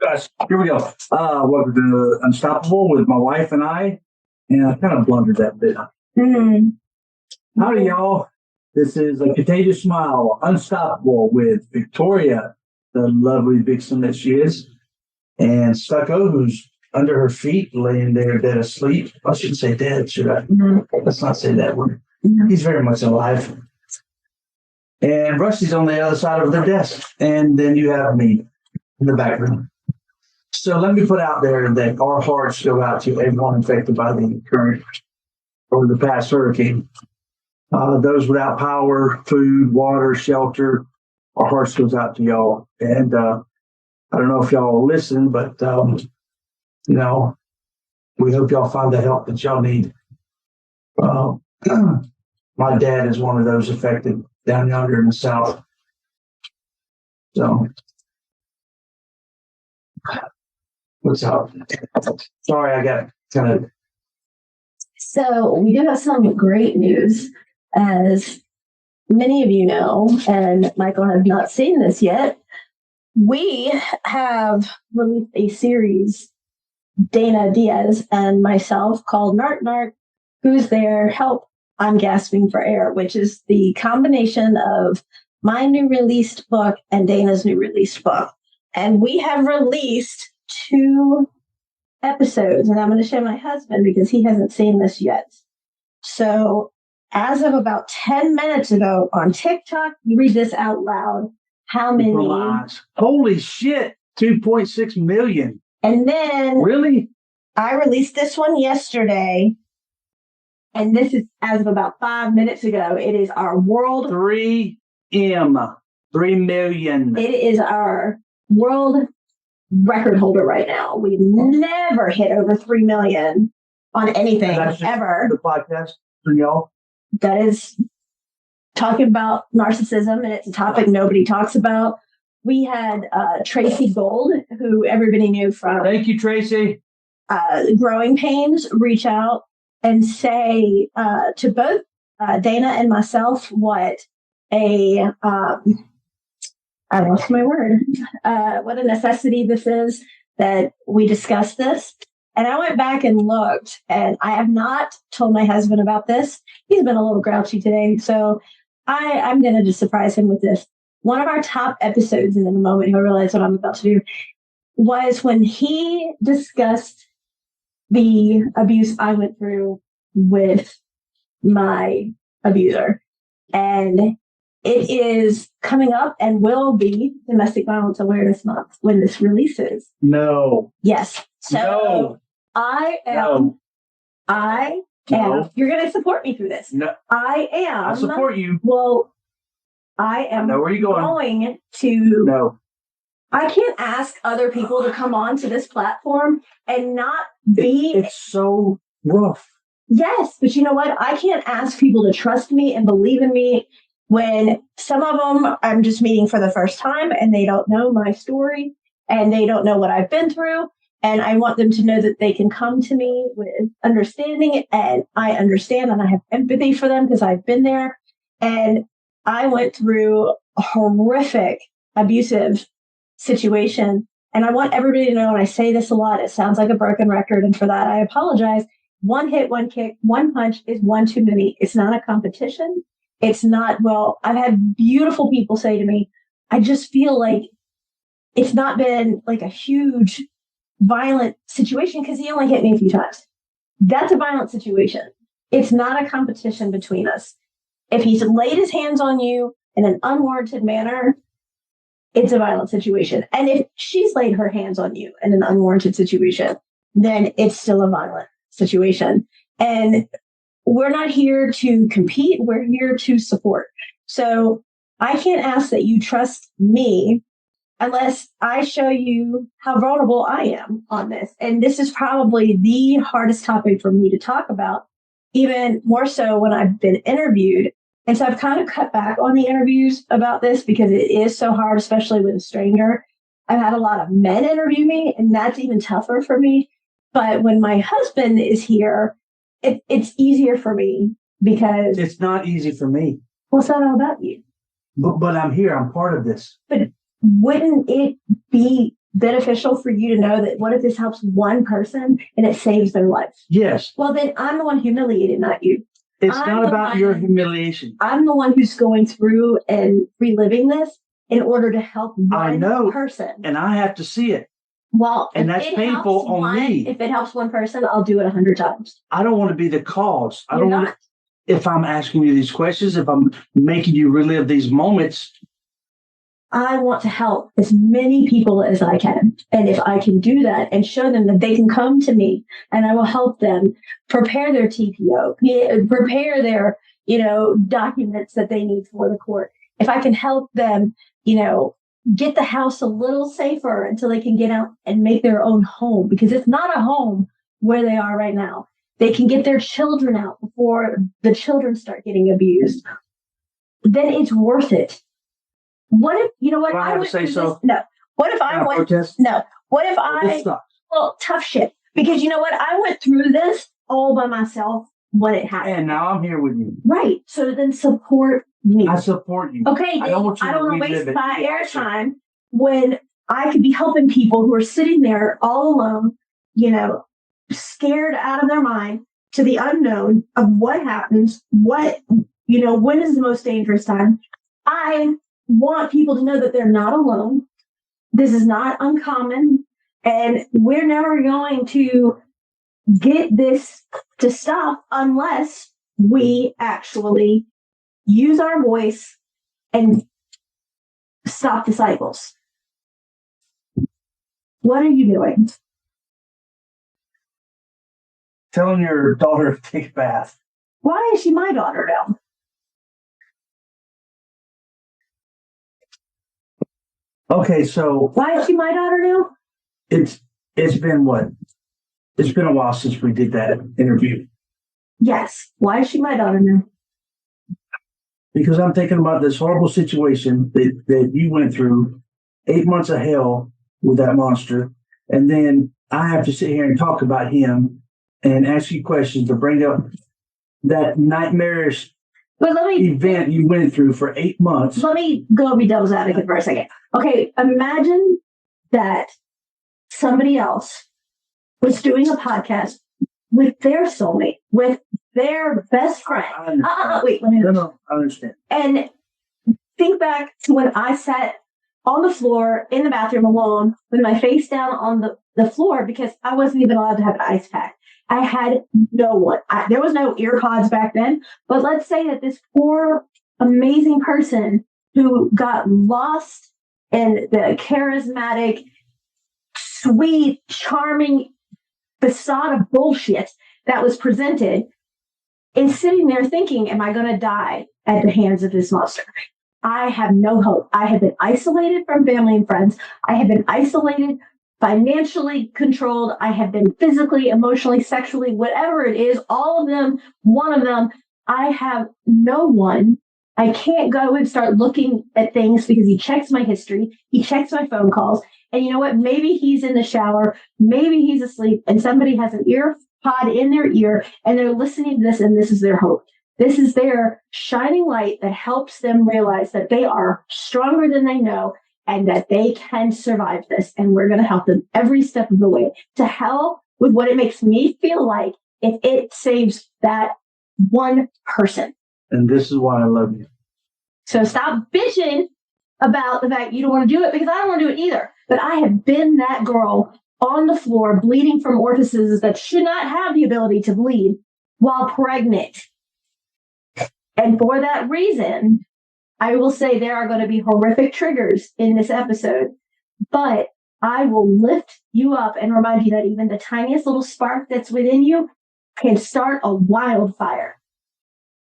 Gosh, here we go. Welcome to Unstoppable with my wife and I. And I kind of blundered that bit. Howdy, y'all. This is a Contagious Smile, Unstoppable with Victoria, the lovely vixen that she is, and Stucco, who's under her feet, laying there dead asleep. I shouldn't say dead, should I? Let's not say that word. He's very much alive. And Rusty's on the other side of their desk. And then you have me in the back room. So let me put out there that our hearts go out to everyone affected by the current or the past hurricane. Those without power, food, water, shelter, our hearts goes out to y'all. And I don't know if y'all listen, but we hope y'all find the help that y'all need. My dad is one of those affected down yonder in the South. So, what's up? Sorry, I got kind of. So, we do have some great news. As many of you know, and Michael has not seen this yet, we have released a series, Dana Diaz and myself, called Nart Nart, Who's There? Help, I'm Gasping for Air, which is the combination of my new released book and Dana's new released book. And we have released 2 episodes, and I'm going to show my husband because he hasn't seen this yet. So as of about 10 minutes ago on TikTok, you read this out loud. How many? Holy shit, 2.6 million. And then really? I released this one yesterday. And this is as of about 5 minutes ago. It is our world 3 million. It is our world record holder right now. We've never hit over 3 million on anything ever. The podcast for y'all. That is talking about narcissism, and it's a topic nobody talks about. We had Tracy Gold, who everybody knew from. Thank you, Tracy. Growing Pains, reach out and say to both Dana and myself what I lost my word, what a necessity this is that we discuss this. And I went back and looked, and I have not told my husband about this. He's been a little grouchy today, so I'm going to just surprise him with this. One of our top episodes, and in a moment he'll realize what I'm about to do, was when he discussed the abuse I went through with my abuser. And it is coming up and will be Domestic Violence Awareness Month when this releases. No. Yes. So no. I am. No. I am. No. You're going to support me through this. No. I am. I support you. Well, I am. I know where you're going to. No. I can't ask other people to come on to this platform and not be. It's so rough. Yes, but you know what? I can't ask people to trust me and believe in me when some of them I'm just meeting for the first time and they don't know my story and they don't know what I've been through. And I want them to know that they can come to me with understanding, and I understand and I have empathy for them because I've been there. And I went through a horrific, abusive situation. And I want everybody to know, and I say this a lot, it sounds like a broken record. And for that, I apologize. 1 hit, 1 kick, 1 punch is 1 too many. It's not a competition. It's not, well, I've had beautiful people say to me, I just feel like it's not been like a huge violent situation because he only hit me a few times. That's a violent situation. It's not a competition between us. If he's laid his hands on you in an unwarranted manner, it's a violent situation. And if she's laid her hands on you in an unwarranted situation, then it's still a violent situation. And we're not here to compete. We're here to support. So I can't ask that you trust me unless I show you how vulnerable I am on this. And this is probably the hardest topic for me to talk about, even more so when I've been interviewed. And so I've kind of cut back on the interviews about this because it is so hard, especially with a stranger. I've had a lot of men interview me, and that's even tougher for me. But when my husband is here, it's easier for me because... It's not easy for me. Well, it's not all about you. But I'm here. I'm part of this. But wouldn't it be beneficial for you to know that what if this helps one person and it saves their life? Yes. Well, then I'm the one humiliated, not you. It's not about your humiliation. I'm the one who's going through and reliving this in order to help one person. And I have to see it. Well, and that's painful on me. If it helps one person, I'll do it 100 times. I don't want to be the cause. You're not. If I'm asking you these questions, if I'm making you relive these moments, I want to help as many people as I can. And if I can do that and show them that they can come to me and I will help them prepare their TPO, prepare their, documents that they need for the court. If I can help them, get the house a little safer until they can get out and make their own home, because it's not a home where they are right now. They can get their children out before the children start getting abused. Then it's worth it. What if, what I would say so? No. What if I went? Protest? No. What if tough shit. Because you know what? I went through this all by myself when it happened. And now I'm here with you. Right. So then support me. I support you. Okay. I don't want to waste my airtime when I could be helping people who are sitting there all alone, scared out of their mind to the unknown of what happens, when is the most dangerous time. I want people to know that they're not alone. This is not uncommon, and we're never going to get this to stop unless we actually use our voice and stop the cycles. What are you doing? Telling your daughter to take a bath. Why is she my daughter now? Okay, so why is she my daughter now? It's been what? It's been a while since we did that interview. Yes. Why is she my daughter now? Because I'm thinking about this horrible situation that you went through, 8 months of hell with that monster, and then I have to sit here and talk about him and ask you questions to bring up that nightmarish event you went through for 8 months. Let me go be devil's advocate for a second. Okay, imagine that somebody else was doing a podcast with their soulmate, with their best friend. Wait, let me. No, I understand. And think back to when I sat on the floor in the bathroom alone with my face down on the floor because I wasn't even allowed to have an ice pack. I had no one. There was no ear pods back then. But let's say that this poor, amazing person who got lost in the charismatic, sweet, charming facade of bullshit that was presented is sitting there thinking, am I going to die at the hands of this monster? I have no hope. I have been isolated from family and friends. I have been isolated, financially controlled. I have been physically, emotionally, sexually, whatever it is, all of them, one of them. I have no one. I can't go and start looking at things because he checks my history. He checks my phone calls. And you know what? Maybe he's in the shower. Maybe he's asleep and somebody has an ear pod in their ear and they're listening to this and this is their hope. This is their shining light that helps them realize that they are stronger than they know and that they can survive this. And we're going to help them every step of the way. To hell with what it makes me feel like if it saves that one person. And this is why I love you. So stop bitching about the fact you don't want to do it, because I don't want to do it either. But I have been that girl on the floor bleeding from orifices that should not have the ability to bleed while pregnant. And for that reason, I will say there are going to be horrific triggers in this episode, but I will lift you up and remind you that even the tiniest little spark that's within you can start a wildfire.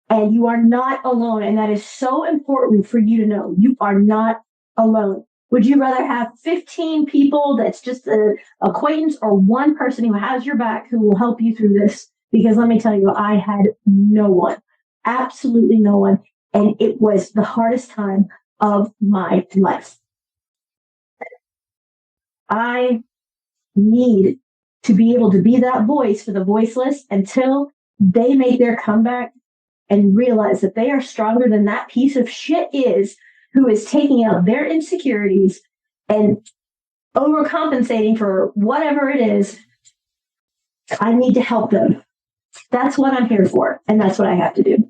And you are not alone. And that is so important for you to know. You are not alone. Would you rather have 15 people that's just an acquaintance or one person who has your back who will help you through this? Because let me tell you, I had no one. Absolutely no one. And it was the hardest time of my life. I need to be able to be that voice for the voiceless until they make their comeback and realize that they are stronger than that piece of shit is who is taking out their insecurities and overcompensating for whatever it is, I need to help them. That's what I'm here for. And that's what I have to do.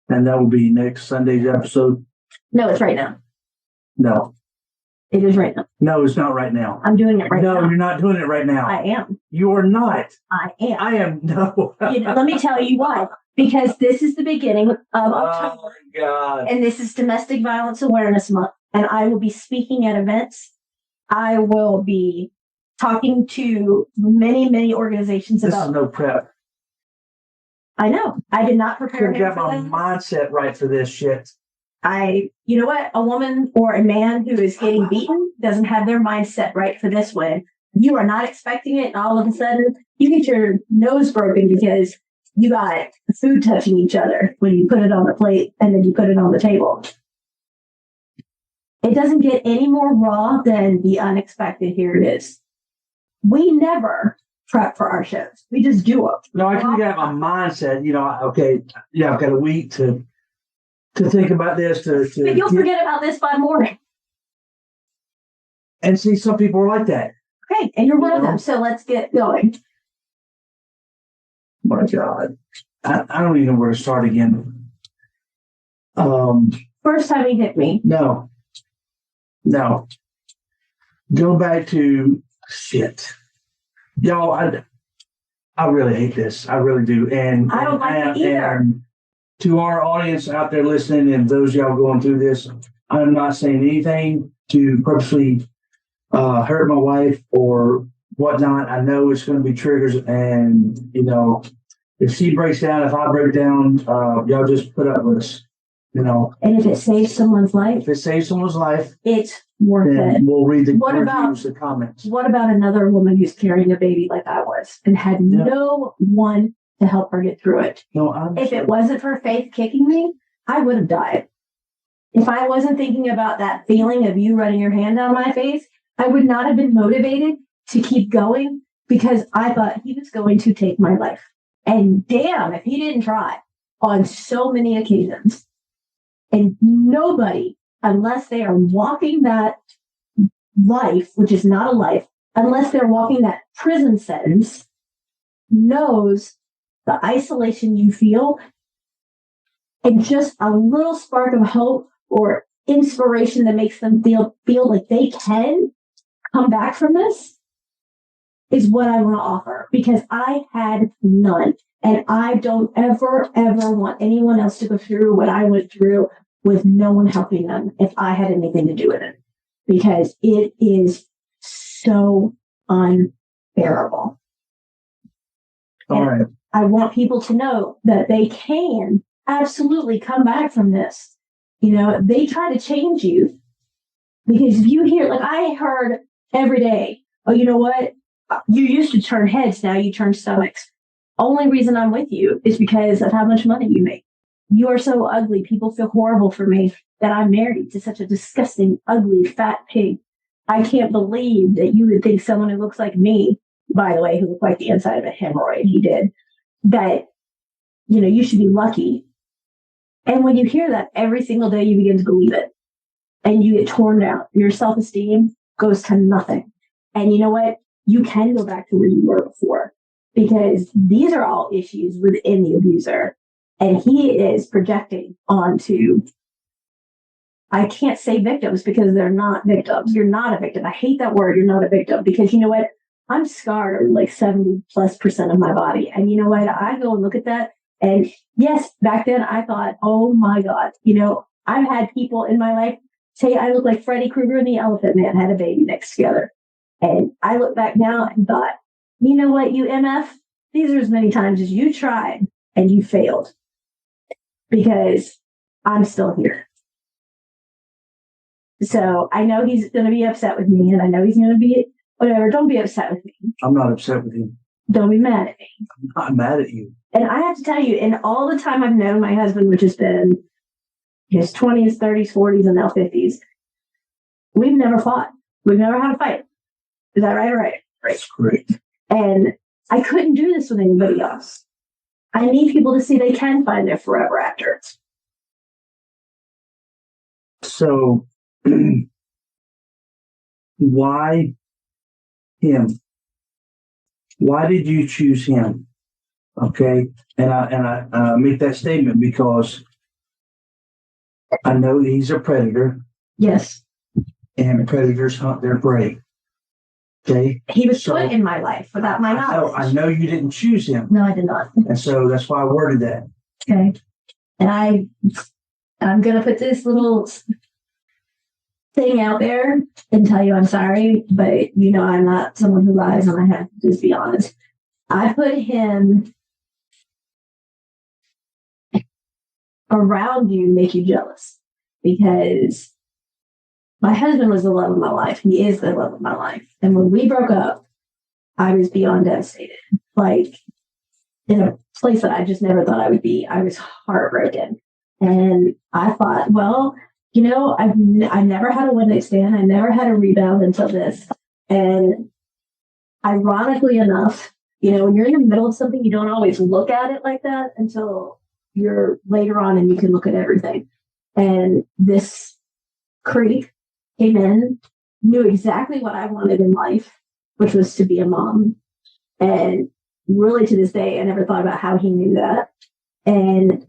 And that will be next Sunday's episode? No, it's right now. No. It is right now. No, it's not right now. I'm doing it right now. No, you're not doing it right now. I am. You are not. I am. I am. No. Let me tell you why. Because this is the beginning of October. Oh, my God. And this is Domestic Violence Awareness Month. And I will be speaking at events. I will be talking to many, many organizations This about. is no prep. I know. I did not prepare I got my mindset right for this shit. You know what? A woman or a man who is getting beaten doesn't have their mindset right for this when you are not expecting it. And all of a sudden you get your nose broken because you got food touching each other when you put it on the plate and then you put it on the table. It doesn't get any more raw than the unexpected. Here it is. We never prep for our shows. We just do them. No, I can get my mindset, okay, yeah, I've got a week to think about this. But you'll forget about this by morning. And see, some people are like that. Okay, and you're one of them, so let's get going. My God. I don't even know where to start again. First time he hit me. No. Go back to shit. Y'all, I really hate this. I really do. And I don't like it either. And to our audience out there listening and those y'all going through this, I'm not saying anything to purposely hurt my wife or whatnot. I know it's going to be triggers, and if she breaks down, if I break down, y'all just put up with us. And if it saves someone's life, it's worth it. We'll read the the comments. What about another woman who's carrying a baby like I was and had no one to help her get through it? No, if it wasn't for Faith kicking me, I would have died. If I wasn't thinking about that feeling of you running your hand down my face, I would not have been motivated to keep going because I thought he was going to take my life. And damn, if he didn't try on so many occasions. And nobody, unless they are walking that life, which is not a life, unless they're walking that prison sentence, knows the isolation you feel and just a little spark of hope or inspiration that makes them feel like they can come back from this is what I want to offer, because I had none. And I don't ever want anyone else to go through what I went through with no one helping them if I had anything to do with it, because it is so unbearable. All right. I want people to know that they can absolutely come back from this. They try to change you because you hear, like I heard every day, oh, you know what? You used to turn heads, now you turn stomachs. Only reason I'm with you is because of how much money you make. You are so ugly. People feel horrible for me that I'm married to such a disgusting, ugly, fat pig. I can't believe that you would think someone who looks like me, by the way, who looked like the inside of a hemorrhoid, he did, that, you should be lucky. And when you hear that every single day, you begin to believe it and you get torn down. Your self-esteem goes to nothing. And you know what? You can go back to where you were before, because these are all issues within the abuser. And he is projecting onto, I can't say victims because they're not victims. You're not a victim. I hate that word. You're not a victim, because you know what? I'm scarred on like 70+% of my body. And you know what? I go and look at that. And yes, back then I thought, oh my God, I've had people in my life say I look like Freddy Krueger and the Elephant Man had a baby next together. And I look back now and thought, you know what, you MF, these are as many times as you tried and you failed, because I'm still here. So I know he's going to be upset with me, and I know he's going to be whatever. Don't be upset with me. I'm not upset with you. Don't be mad at me. I'm not mad at you. And I have to tell you, in all the time I've known my husband, which has been his 20s, 30s, 40s, and now 50s, we've never fought. We've never had a fight. Is that right? Right. That's great. And I couldn't do this with anybody else. I need people to see they can find their forever after. So Why him? Why did you choose him? Okay, and I make that statement because I know he's a predator, Yes. and predators hunt their prey. Okay, He was put in my life without my knowledge. I know you didn't choose him. No, I did not. And so that's why I worded that. Okay. And I'm going to put this little thing out there and tell you I'm sorry, but I'm not someone who lies, and I have to just be honest. I put him around you to make you jealous, because my husband was the love of my life. He is the love of my life. And when we broke up, I was beyond devastated. Like, in a place that I just never thought I would be. I was heartbroken. And I thought, well, I never had a one-night stand. I never had a rebound until this. And ironically enough, when you're in the middle of something, you don't always look at it like that until you're later on and you can look at everything. And this creep came in, knew exactly what I wanted in life, which was to be a mom. And really, to this day, I never thought about how he knew that. And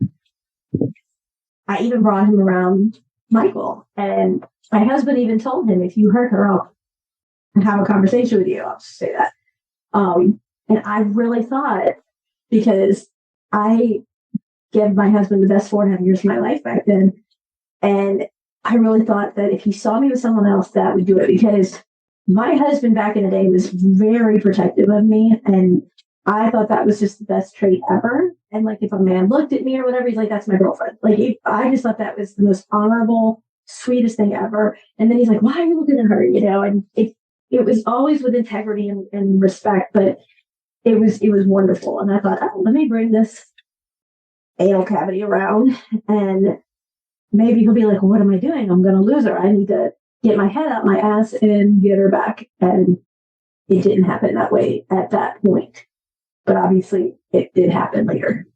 I even brought him around Michael. And my husband even told him, if you hurt her, I'll have a conversation with you. I'll just say that. And I really thought, because I gave my husband the best 4.5 years of my life back then, and I really thought that if he saw me with someone else, that would do it, because my husband back in the day was very protective of me, and I thought that was just the best trait ever. And like, if a man looked at me or whatever, he's like, that's my girlfriend. Like, I just thought that was the most honorable, sweetest thing ever. And then he's like, why are you looking at her? And it was always with integrity and respect, but it was wonderful. And I thought, oh, let me bring this anal cavity around, and maybe he'll be like, what am I doing? I'm going to lose her. I need to get my head out my ass and get her back. And it didn't happen that way at that point. But obviously, it did happen later.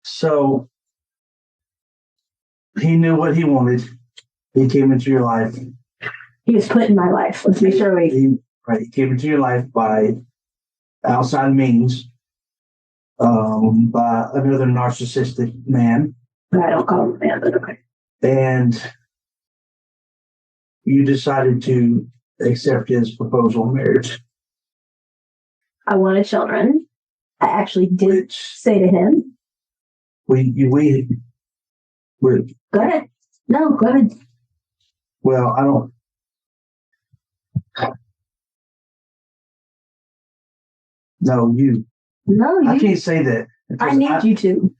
So he knew what he wanted. He came into your life. He was put in my life. Let's be sure he came into your life by outside means, by another narcissistic man. I don't call him a man, but okay. And you decided to accept his proposal of marriage. I wanted children. I actually did say to him. Go ahead. No, go ahead. Well, I don't. No, you. No, you. I can't say that. I need you to.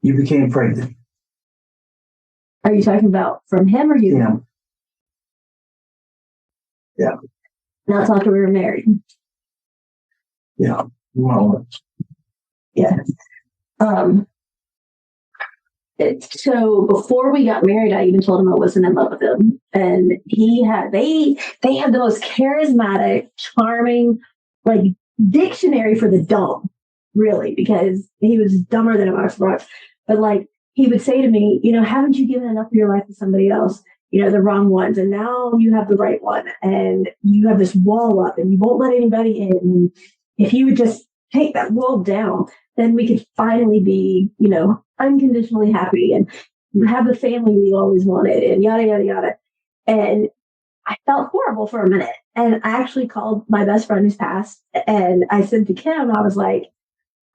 You became pregnant. Are you talking about from him or you? Him. Yeah. Not after we were married. Yeah. Well. Yeah. So before we got married, I even told him I wasn't in love with him, and they had the most charismatic, charming, like, dictionary for the dumb, really, because he was dumber than a box of rocks. But like, he would say to me, haven't you given enough of your life to somebody else? The wrong ones, and now you have the right one, and you have this wall up, and you won't let anybody in. And if you would just take that wall down, then we could finally be, unconditionally happy and have the family we always wanted, and yada, yada, yada. And I felt horrible for a minute. And I actually called my best friend who's passed, and I said to Kim, I was like,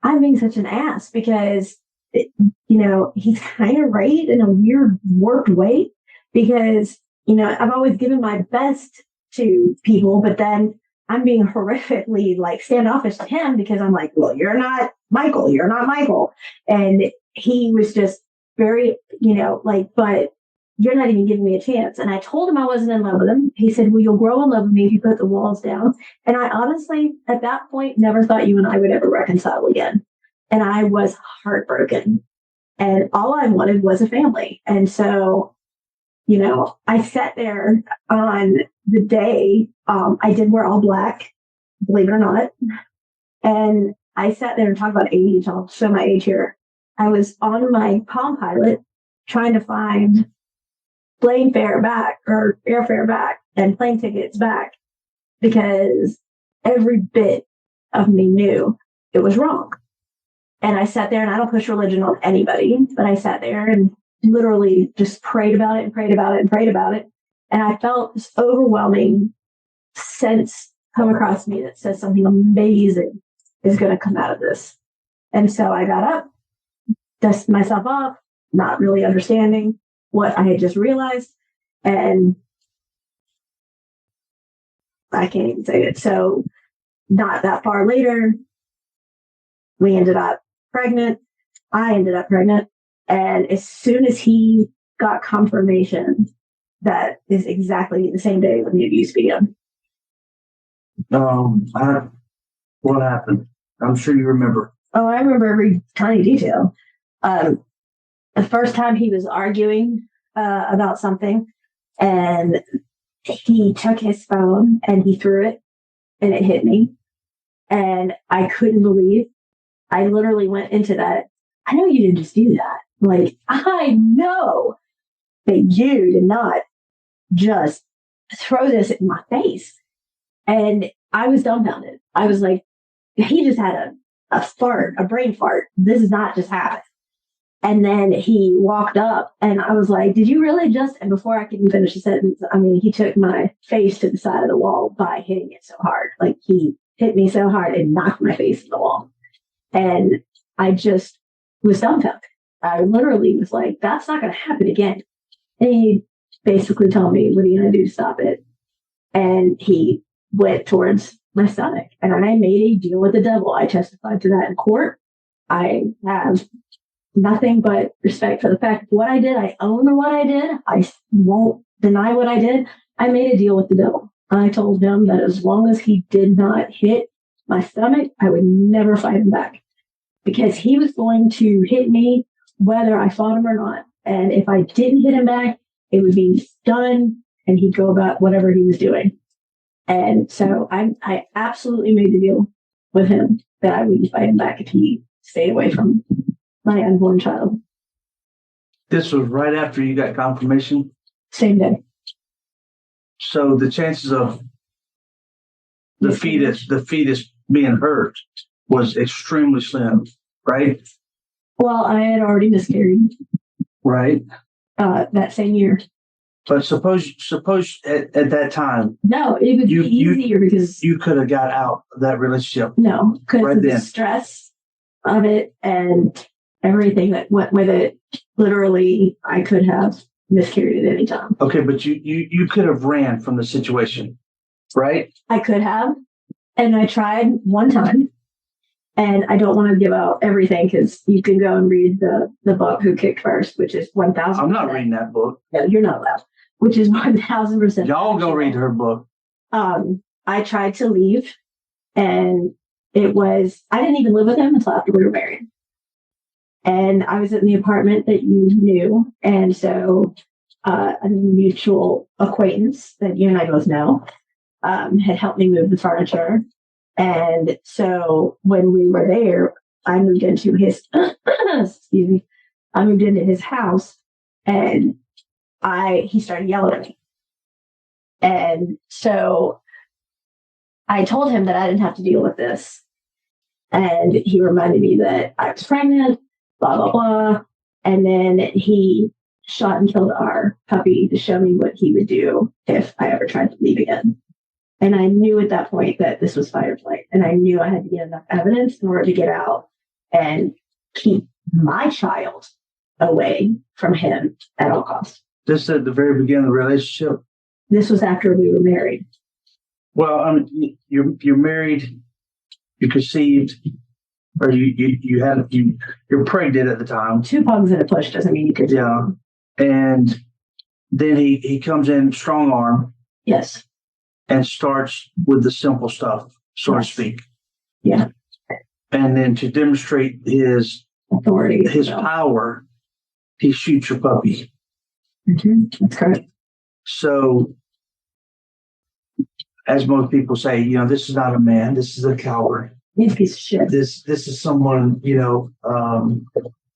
I'm being such an ass, because, he's kind of right in a weird, warped way, because, I've always given my best to people, but then I'm being horrifically, like, standoffish to him, because I'm like, well, you're not Michael. You're not Michael. And he was just very, but you're not even giving me a chance. And I told him I wasn't in love with him. He said, well, you'll grow in love with me if you put the walls down. And I honestly, at that point, never thought you and I would ever reconcile again. And I was heartbroken. And all I wanted was a family. And so, I sat there on the day, I did wear all black, believe it or not. And I sat there and talked about age. I'll show my age here. I was on my Palm Pilot trying to find plane fare back or airfare back and plane tickets back because every bit of me knew it was wrong. And I sat there, and I don't push religion on anybody, but I sat there and literally just prayed about it and prayed about it and prayed about it. And I felt this overwhelming sense come across me that says something amazing is going to come out of this. And so I got up, dusted myself off, not really understanding what I had just realized. And I can't even say it. So not that far later, we ended up pregnant. I ended up pregnant. And as soon as he got confirmation, that is exactly the same day when the abuse began. What happened? I'm sure you remember. Oh, I remember every tiny detail. The first time he was arguing about something, and he took his phone and he threw it, and it hit me. And I couldn't believe. I literally went into that. I know you didn't just do that. Like, I know that you did not just throw this in my face. And I was dumbfounded. I was like, he just had a fart, a brain fart. This is not just happened. And then he walked up, and I was like, did you really just, and before I could even finish the sentence, I mean, he took my face to the side of the wall by hitting it so hard. Like, he hit me so hard and knocked my face in the wall. And I just was dumbfounded. I literally was like, that's not going to happen again. And he basically told me, what are you going to do to stop it? And he went towards my stomach, and I made a deal with the devil. I testified to that in court. I have nothing but respect for the fact of what I did. I own what I did. I won't deny what I did. I made a deal with the devil. I told him that as long as he did not hit my stomach, I would never fight him back, because he was going to hit me whether I fought him or not. And if I didn't hit him back, it would be done, and he'd go about whatever he was doing. And so I absolutely made the deal with him that I wouldn't fight him back if he stayed away from my unborn child. This was right after you got confirmation? Same day. So the chances of the fetus being hurt was extremely slim, right? Well, I had already miscarried. Right. That same year. But suppose at that time. No, it would be easier because you could have got out of that relationship. No, because of the stress of it and everything that went with it. Literally, I could have miscarried at any time. Okay, but you could have ran from the situation, right? I could have, and I tried one time. And I don't want to give out everything, because you can go and read the book Who Kicked First, which is 1,000%. I'm not reading that book. No, you're not allowed. Which is 1,000%. Y'all go read her book. I tried to leave, and I didn't even live with him until after we were married. And I was in the apartment that you knew. And so a mutual acquaintance that you and I both know had helped me move the furniture. And so when we were there, I moved into his, excuse me, I moved into his house, and he started yelling at me. And so I told him that I didn't have to deal with this. And he reminded me that I was pregnant, blah, blah, blah. And then he shot and killed our puppy to show me what he would do if I ever tried to leave again. And I knew at that point that this was fight or flight. And I knew I had to get enough evidence in order to get out and keep my child away from him at all costs. This at the very beginning of the relationship? This was after we were married. Well, I mean, you're married, you conceived, or you're pregnant at the time. 2 pugs in a push doesn't mean you could. Yeah. And then he comes in strong arm. Yes. And starts with the simple stuff, so to speak. Yeah. And then to demonstrate his authority, his power, he shoots your puppy. Mm-hmm. That's correct. So, as most people say, this is not a man. This is a coward. He's a piece of shit. This is someone,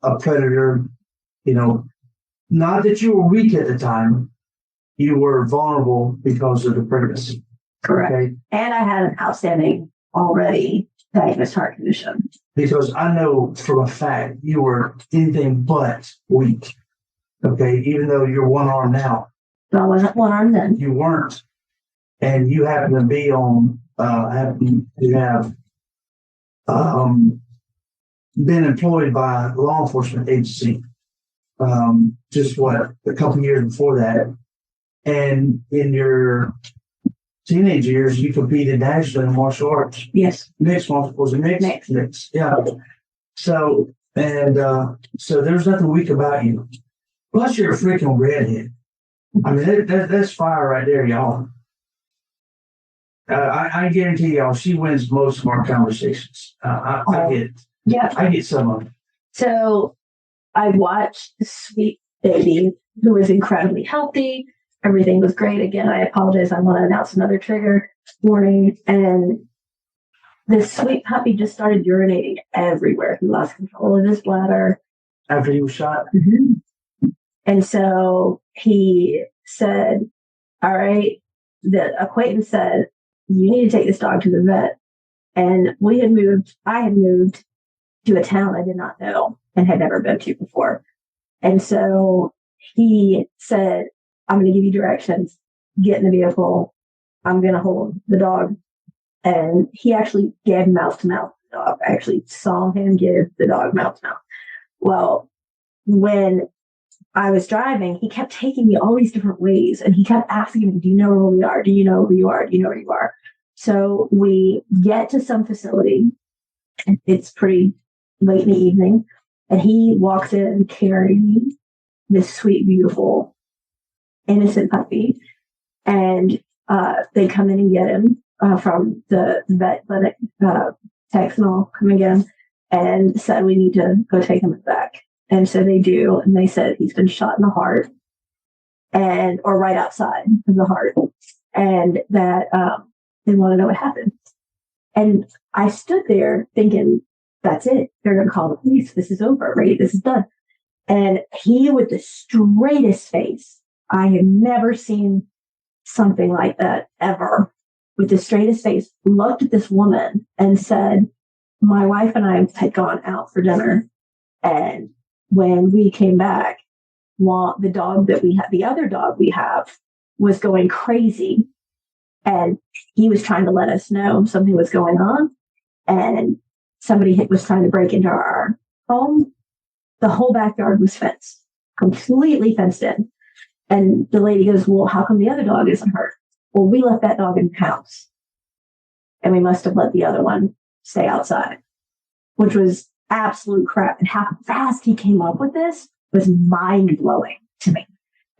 a predator. Not that you were weak at the time, you were vulnerable because of the pregnancy. Correct. Okay? And I had an outstanding already diagnosed heart condition. Because I know for a fact you were anything but weak. Okay, even though you're one arm now. So I wasn't one arm then. You weren't. And you happen to be on, you have been employed by a law enforcement agency just a couple years before that. And in your teenage years, you competed nationally in martial arts. Yes. Mixed martial was it mixed? Mixed. Yeah. So there's nothing weak about you. Plus, you're a freaking redhead. I mean, that's fire right there, y'all. I guarantee y'all, she wins most of our conversations. I get it. Yeah. I get some of it. So I watched the sweet baby who was incredibly healthy. Everything was great. Again, I apologize. I want to announce another trigger warning. And this sweet puppy just started urinating everywhere. He lost control of his bladder. After he was shot? Mm-hmm. And so he said, all right, the acquaintance said, you need to take this dog to the vet. And I had moved to a town I did not know and had never been to before. And so he said, I'm going to give you directions. Get in the vehicle. I'm going to hold the dog. And he actually gave mouth to mouth the dog. I actually saw him give the dog mouth to mouth. Well, when I was driving, he kept taking me all these different ways. And he kept asking me, do you know where we are? Do you know where you are? Do you know where you are? So we get to some facility. It's pretty late in the evening. And he walks in carrying this sweet, beautiful, innocent puppy. And they come in and get him from the vet clinic. Text and all come and get him and said, we need to go take him back. And so they do. And they said he's been shot in the heart or right outside of the heart. And that they want to know what happened. And I stood there thinking, that's it. They're going to call the police. This is over, right? This is done. And he, with the straightest face, I had never seen something like that ever. With the straightest face, looked at this woman and said, my wife and I had gone out for dinner. And when we came back, the dog that we had, the other dog we have, was going crazy. And he was trying to let us know something was going on. And somebody was trying to break into our home. The whole backyard was fenced, completely fenced in. And the lady goes, well, how come the other dog isn't hurt? Well, we left that dog in the house. And we must have let the other one stay outside, which was absolute crap. And how fast he came up with this was mind-blowing to me.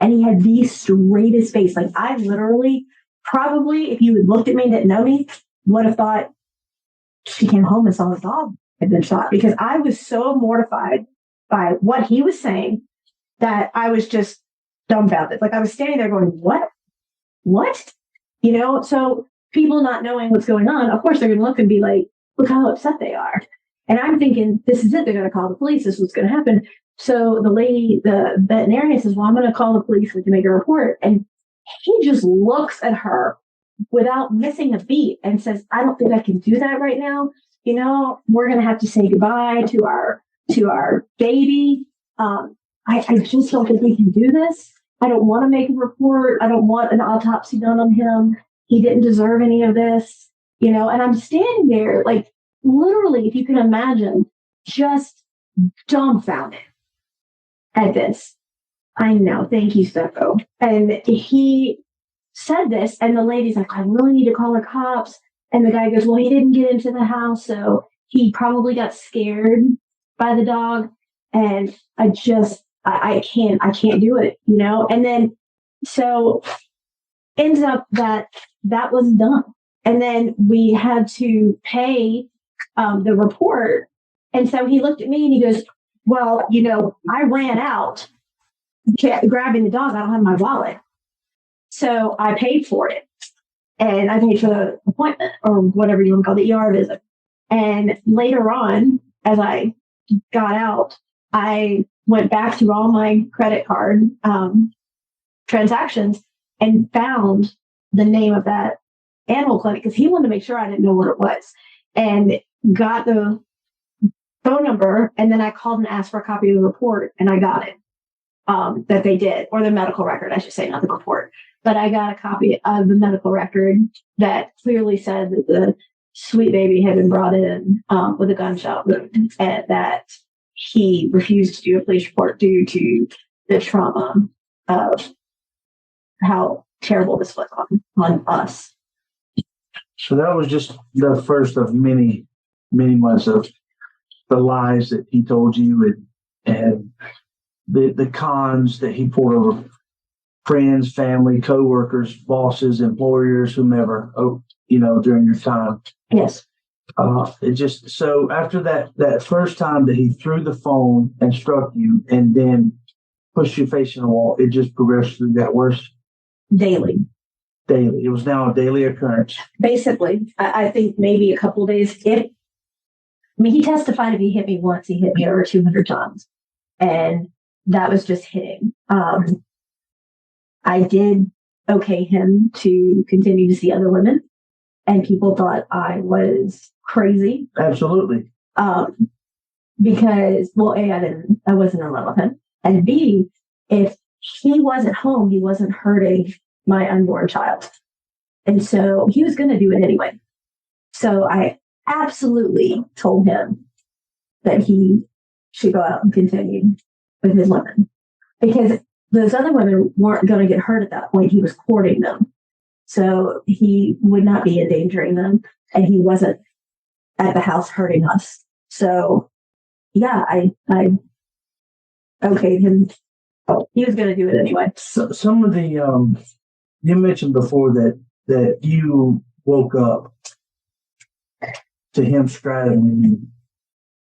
And he had the straightest face. Like, I literally, probably, if you had looked at me and didn't know me, would have thought she came home and saw the dog had been shot. Because I was so mortified by what he was saying that I was just dumbfounded. Like, I was standing there going, what? You know, so people not knowing what's going on, of course, they're going to look and be like, look how upset they are. And I'm thinking, this is it. They're going to call the police. This is what's going to happen. So the lady, the veterinarian says, well, I'm going to call the police. We can make a report. And he just looks at her without missing a beat and says, I don't think I can do that right now. You know, we're going to have to say goodbye to our baby. I just don't think we can do this. I don't want to make a report. I don't want an autopsy done on him. He didn't deserve any of this, you know, and I'm standing there, like, literally, if you can imagine, just dumbfounded at this. I know. Thank you, Stefo. And he said this, and the lady's like, I really need to call the cops. And the guy goes, well, he didn't get into the house, so he probably got scared by the dog. And I can't do it, you know? And then, so ends up that was done. And then we had to pay the report. And so he looked at me and he goes, well, you know, I ran out grabbing the dog. I don't have my wallet. So I paid for it. And I paid for the appointment or whatever you want to call the ER visit. And later on, as I got out, I went back to all my credit card transactions and found the name of that animal clinic because he wanted to make sure I didn't know what it was, and got the phone number. And then I called and asked for a copy of the report, and I got it. That they did, or the medical record, I should say, not the report. But I got a copy of the medical record that clearly said that the sweet baby had been brought in with a gunshot wound, and that he refused to do a police report due to the trauma of how terrible this was on us. So that was just the first of many, many months of the lies that he told you, and the cons that he poured over friends, family, co-workers, bosses, employers, whomever, during your time. Yes. It just, so after that first time that he threw the phone and struck you and then pushed you facing the wall, it just progressed through that worse. Daily. It was now a daily occurrence. Basically, I think maybe a couple of days. He testified if he hit me once, he hit me over 200 times. And that was just hitting. I did okay him to continue to see other women, and people thought I was crazy. Absolutely. Because, well, A, I wasn't in love with him. And B, if he wasn't home, he wasn't hurting my unborn child. And so he was going to do it anyway. So I absolutely told him that he should go out and continue with his women, because those other women weren't going to get hurt at that point. He was courting them. So he would not be endangering them, and he wasn't at the house hurting us. So yeah, I okayed him. He was going to do it anyway. So, some of the, you mentioned before that you woke up to him straddling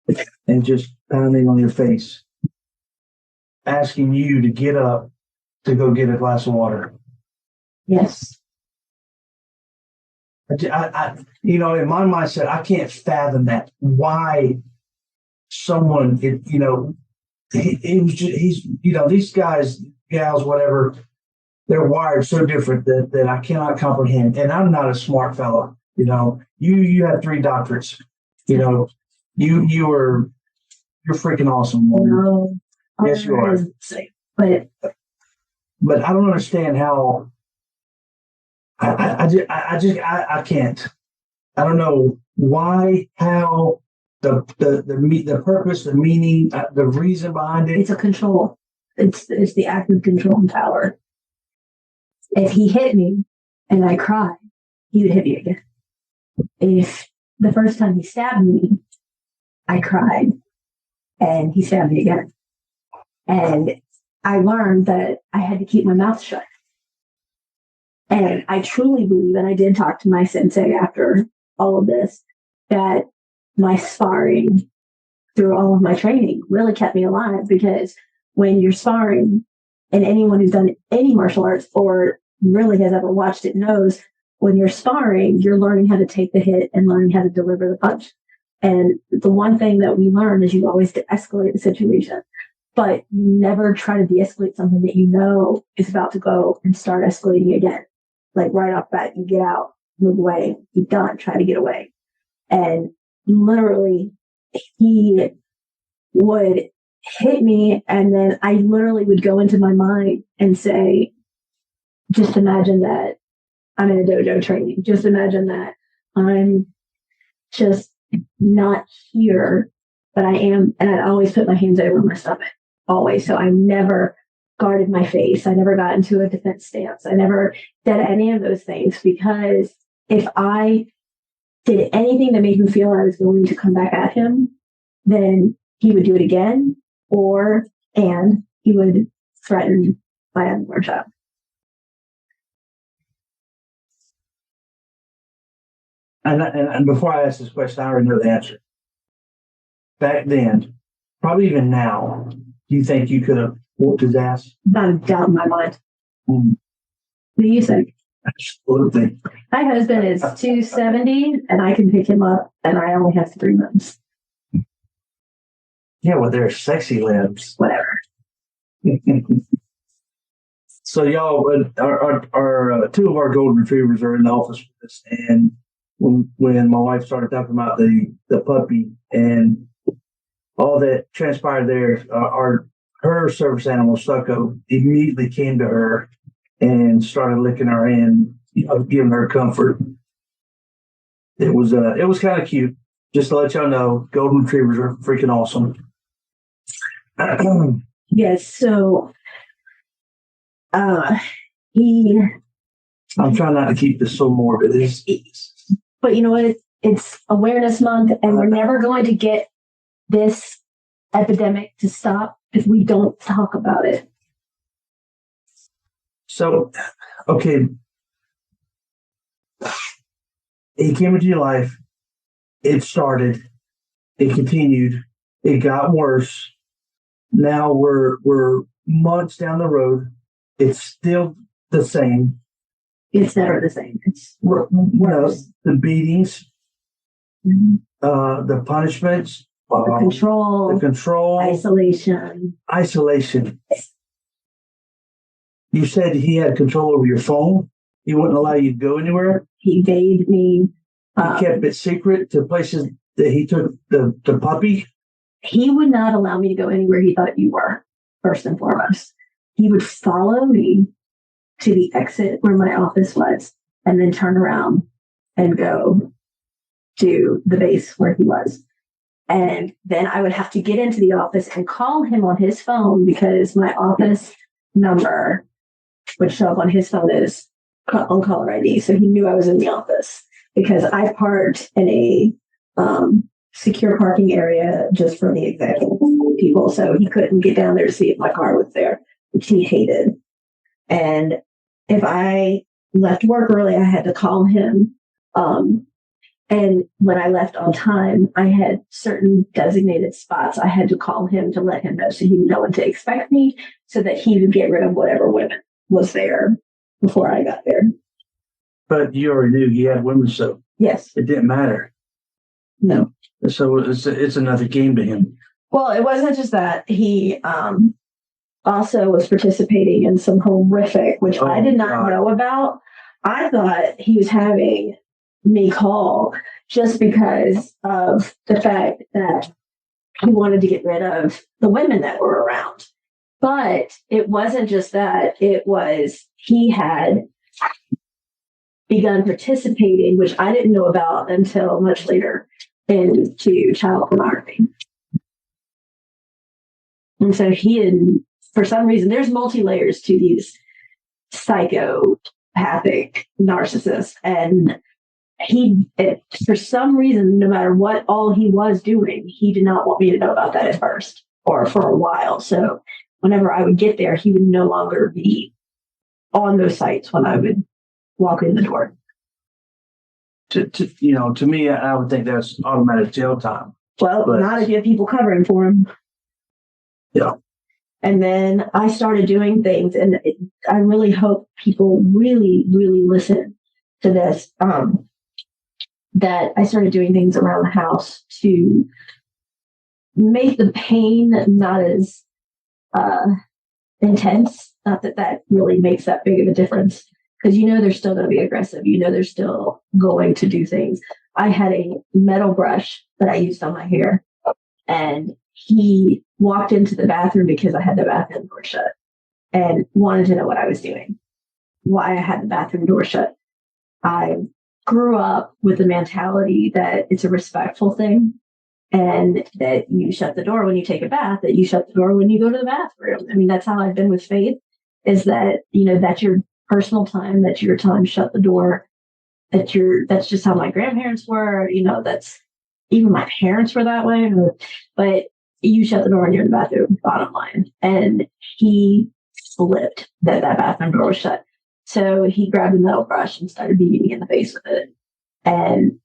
you and just pounding on your face, asking you to get up to go get a glass of water. Yes. I in my mindset, I can't fathom that. Why someone, he's these guys, gals, whatever, they're wired so different that I cannot comprehend. And I'm not a smart fellow. You have 3 doctorates. You're freaking awesome. No. Yes, you are. But I don't understand how. I can't. I don't know why, how, the purpose, the meaning, the reason behind it. It's a control. It's the act of control and power. If he hit me and I cried, he would hit me again. If the first time he stabbed me, I cried and he stabbed me again. And I learned that I had to keep my mouth shut. And I truly believe, and I did talk to my sensei after all of this, that my sparring through all of my training really kept me alive, because when you're sparring, and anyone who's done any martial arts or really has ever watched it knows, when you're sparring, you're learning how to take the hit and learning how to deliver the punch. And the one thing that we learn is you always de-escalate the situation, but you never try to de-escalate something that you know is about to go and start escalating again. Like right off the bat, you get out, move away, you're done, try to get away. And literally, he would hit me, and then I literally would go into my mind and say, just imagine that I'm in a dojo training. Just imagine that I'm just not here, but I am. And I'd always put my hands over my stomach, always. So I never guarded my face. I never got into a defense stance. I never did any of those things, because if I did anything that made him feel I was going to come back at him, then he would do it again, and he would threaten my unborn child. And before I ask this question, I already know the answer. Back then, probably even now, do you think you could have whooped his ass? Not a doubt in my mind. Mm. What do you think? Absolutely. My husband is 270, and I can pick him up, and I only have 3 months. Yeah, well, they're sexy limbs. Whatever. So y'all, our two of our golden retrievers are in the office with us, and when my wife started talking about the puppy and all that transpired there, her service animal Stucco immediately came to her and started licking her hand, giving her comfort. It was kind of cute. Just to let y'all know, golden retrievers are freaking awesome. Yes. So, he. I'm trying not to keep this so morbid. But you know what? It's Awareness Month, and we're never going to get this epidemic to stop if we don't talk about it. So, okay. He came into your life. It started. It continued. It got worse. Now we're months down the road. It's still the same. It's never the same. It's worse. The beatings, the punishments, the control, isolation. You said he had control over your phone. He wouldn't allow you to go anywhere. He bade me. He kept it secret to places that he took the puppy. He would not allow me to go anywhere he thought you were, first and foremost. He would follow me to the exit where my office was and then turn around and go to the base where he was. And then I would have to get into the office and call him on his phone because my office number would show up on his phone as on caller ID. So he knew I was in the office because I parked in a secure parking area just for the executive people. So he couldn't get down there to see if my car was there, which he hated. And if I left work early, I had to call him. And when I left on time, I had certain designated spots. I had to call him to let him know so he would know when to expect me so that he would get rid of whatever women was there before I got there. But you already knew he had women, so yes, it didn't matter. No. So it's another game to him. Well, it wasn't just that. He also was participating in some horrific, which I did not know about. I thought he was having me call just because of the fact that he wanted to get rid of the women that were around. But it wasn't just that. It was he had begun participating, which I didn't know about until much later, into child pornography. And so he had, for some reason, there's multi-layers to these psychopathic narcissists. And for some reason, no matter what all he was doing, he did not want me to know about that at first or for a while. So whenever I would get there, he would no longer be on those sites when I would walk in the door. To me, I would think that's automatic jail time. Well, not if you have people covering for him. Yeah. And then I started doing things, and I really hope people really, really listen to this. That I started doing things around the house to make the pain not as intense. Not that that really makes that big of a difference, because they're still going to be aggressive. They're still going to do things. I had a metal brush that I used on my hair, and he walked into the bathroom because I had the bathroom door shut and wanted to know what I was doing, why I had the bathroom door shut. I grew up with the mentality that it's a respectful thing and that you shut the door when you take a bath, that you shut the door when you go to the bathroom. I mean, that's how I've been with Faith, is that, that's your personal time, that's your time, shut the door. That's just how my grandparents were, that's even my parents were that way, but you shut the door when you're in the bathroom, bottom line. And he flipped that bathroom door was shut. So he grabbed a metal brush and started beating me in the face with it and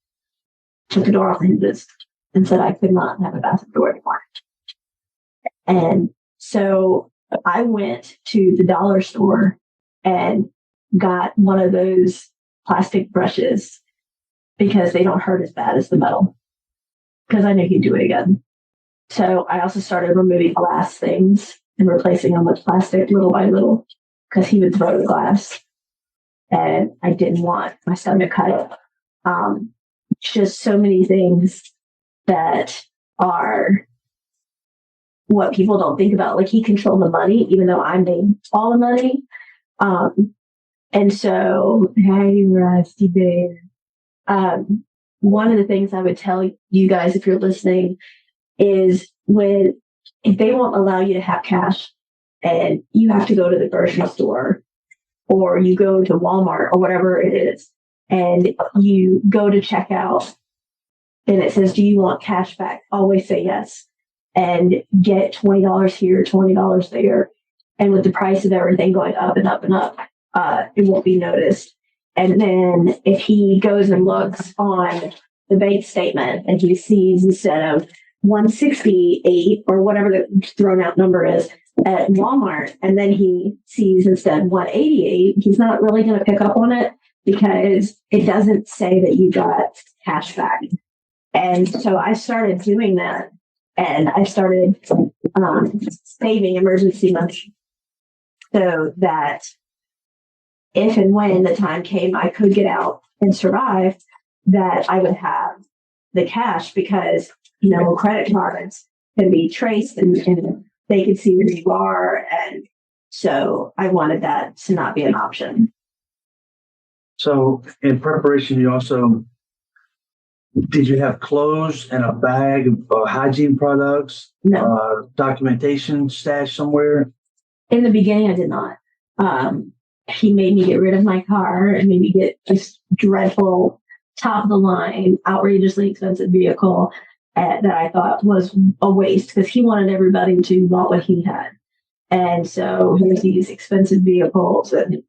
took the door off the hinges and said I could not have a bathroom door anymore. And so I went to the dollar store and got one of those plastic brushes because they don't hurt as bad as the metal, because I knew he'd do it again. So I also started removing glass things and replacing them with plastic little by little. because he would throw the glass, and I didn't want my stomach cut. Just so many things that are what people don't think about. Like, he controlled the money, even though I made all the money. And so, hey, Rusty Bear. One of the things I would tell you guys, if you're listening, is if they won't allow you to have cash and you have to go to the grocery store or you go to Walmart or whatever it is, and you go to checkout and it says, do you want cash back? Always say yes and get $20 here, $20 there. And with the price of everything going up and up and up, it won't be noticed. And then if he goes and looks on the bank statement and he sees instead of 168 or whatever the thrown out number is at Walmart, and then he sees instead 188, he's not really going to pick up on it because it doesn't say that you got cash back. And so I started doing that, and I started saving emergency money so that if and when the time came I could get out and survive, that I would have the cash, because, credit cards can be traced and they can see where you are. And so I wanted that to not be an option. So in preparation, did you have clothes and a bag of hygiene products? No. Documentation stashed somewhere? In the beginning, I did not. He made me get rid of my car and made me get this dreadful, top of the line, outrageously expensive vehicle that I thought was a waste, because he wanted everybody to want what he had. And so here's these expensive vehicles and,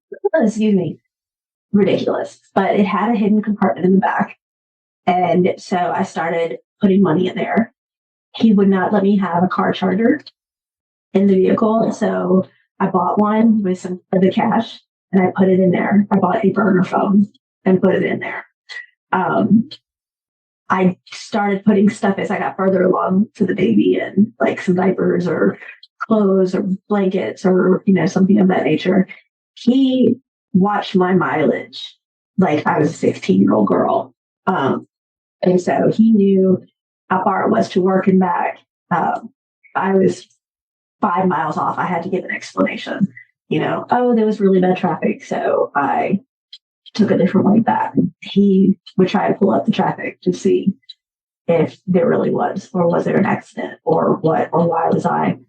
ridiculous. But it had a hidden compartment in the back. And so I started putting money in there. He would not let me have a car charger in the vehicle. So I bought one with some of the cash and I put it in there. I bought a burner phone and put it in there. I started putting stuff as I got further along to the baby, and like some diapers or clothes or blankets or, something of that nature. He watched my mileage like I was a 16-year-old girl. And so he knew how far it was to work and back. I was 5 miles off. I had to give an explanation, there was really bad traffic, so I took a different way back. He would try to pull up the traffic to see if there really was, or was there an accident, or what, or why was I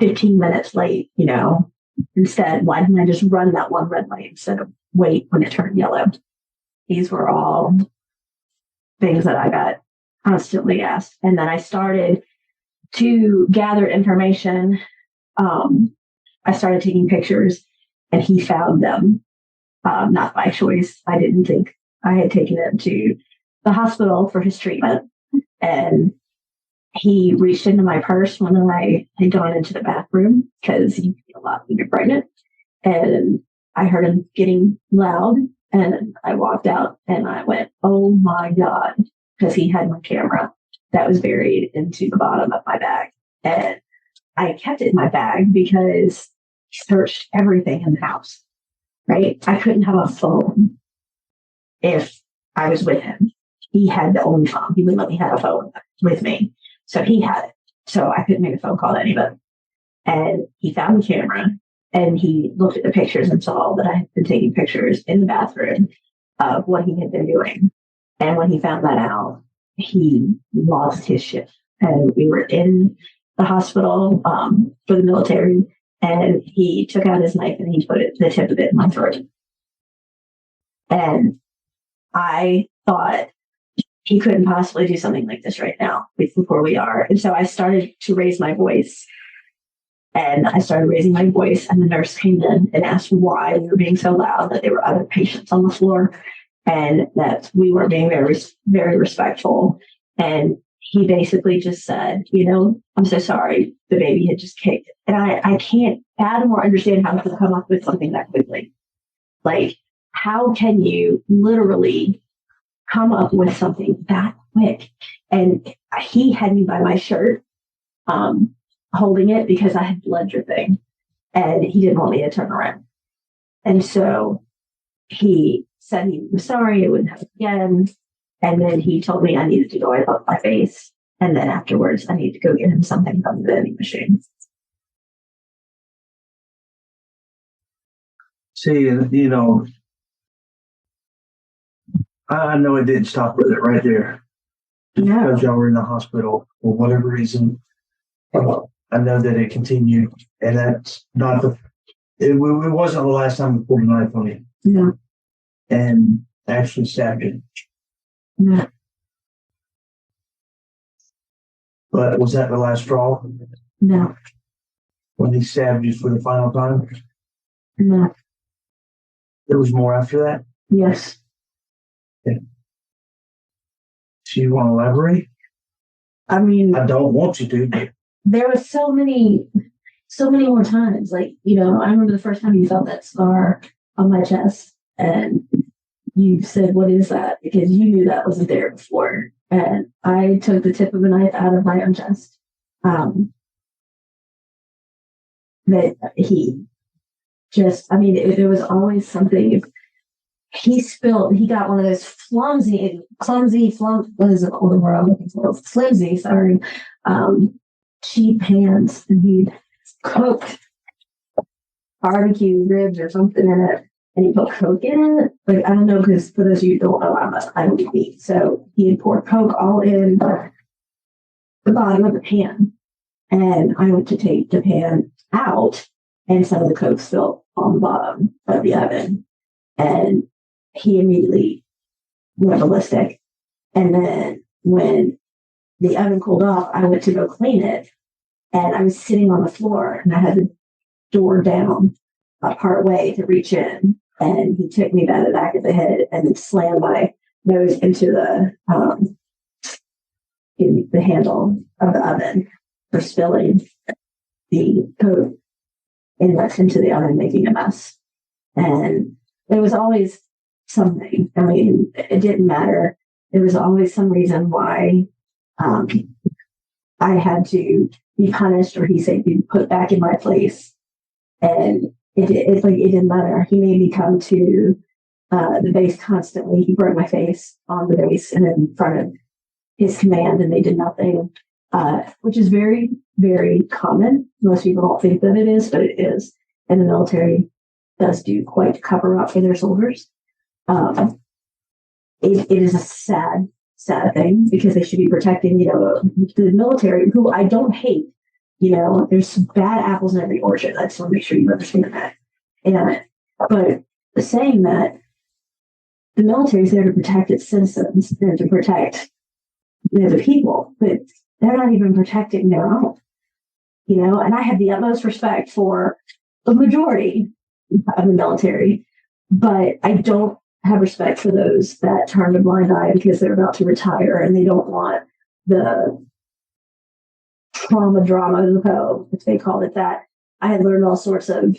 15 minutes late, Instead, why didn't I just run that one red light instead of wait when it turned yellow? These were all things that I got constantly asked. And then I started to gather information. I started taking pictures, and he found them. Not by choice. I didn't think I had taken him to the hospital for his treatment. And he reached into my purse when I had gone into the bathroom, because you feel a lot when you're pregnant. And I heard him getting loud, and I walked out and I went, oh my God, because he had my camera that was buried into the bottom of my bag. And I kept it in my bag because he searched everything in the house. Right? I couldn't have a phone if I was with him. He had the only phone. He wouldn't let me have a phone with me. So he had it. So I couldn't make a phone call to anybody. And he found the camera, and he looked at the pictures and saw that I had been taking pictures in the bathroom of what he had been doing. And when he found that out, he lost his shit. And we were in the hospital for the military. And he took out his knife and he put the tip of it in my throat. And I thought, he couldn't possibly do something like this right now, before we are. And so I started to raise my voice. And I started raising my voice, and the nurse came in and asked why we were being so loud, that there were other patients on the floor, and that we were being very, very respectful. And he basically just said, I'm so sorry, the baby had just kicked. And I can't fathom or understand how to come up with something that quickly. Like, how can you literally come up with something that quick? And he had me by my shirt, holding it because I had blood dripping. and he didn't want me to turn around. And so he said he was sorry, it wouldn't happen again. And then he told me I needed to go wipe up my face. And then afterwards, I needed to go get him something from the vending machine. See, you know, I know it didn't stop with it right there. No. Because y'all were in the hospital for whatever reason. I know that it continued, and that's not it wasn't the last time we pulled a knife on you. No. And actually stabbed you. No. But was that the last straw? No. When he stabbed you for the final time? No. There was more after that? Yes. Okay. Do you want to elaborate? I mean, I don't want you to, but there was so many more times. Like, you know, I remember the first time you felt that scar on my chest and you said, "What is that?" Because you knew that wasn't there before. And I took the tip of a knife out of my own chest. That he just, I mean, there was always something. He got one of those flimsy, what is it, the word I'm looking for? Flimsy, sorry, cheap hands, and he'd cooked barbecue ribs or something in it, and he put Coke in it. Like, I don't know, because for those of you who don't know, I don't eat meat. So he had poured Coke all in the bottom of the pan. And I went to take the pan out, and some of the Coke spilled on the bottom of the oven. And he immediately went ballistic. And then when the oven cooled off, I went to go clean it. And I was sitting on the floor, and I had the door down part way to reach in. And he took me by the back of the head and then slammed my nose into the handle of the oven for spilling the Coke inlet into the oven, making a mess. And there was always something. I mean, it didn't matter. There was always some reason why I had to be punished, or he said be put back in my place. And it didn't matter. He made me come to the base constantly. He broke my face on the base and in front of his command, and they did nothing, which is very, very common. Most people don't think that it is, but it is. And the military does do quite cover up for their soldiers. It is a sad thing, because they should be protecting, the military, who I don't hate. There's bad apples in every orchard. I just want to make sure you understand that. But saying that the military is there to protect its citizens and to protect the people, but they're not even protecting their own. And I have the utmost respect for the majority of the military, but I don't have respect for those that turn a blind eye because they're about to retire and they don't want the drama, if they call it that. I had learned all sorts of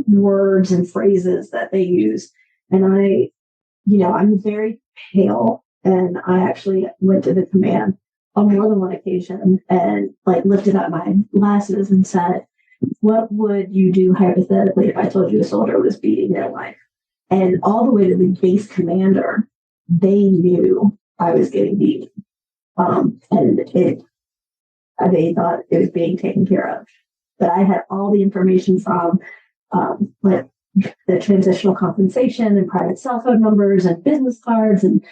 words and phrases that they use. And I'm very pale, and I actually went to the command on more than one occasion and lifted up my glasses and said, "What would you do hypothetically if I told you a soldier was beating their wife?" And all the way to the base commander, they knew I was getting beaten. And they thought it was being taken care of. But I had all the information from the transitional compensation and private cell phone numbers and business cards, and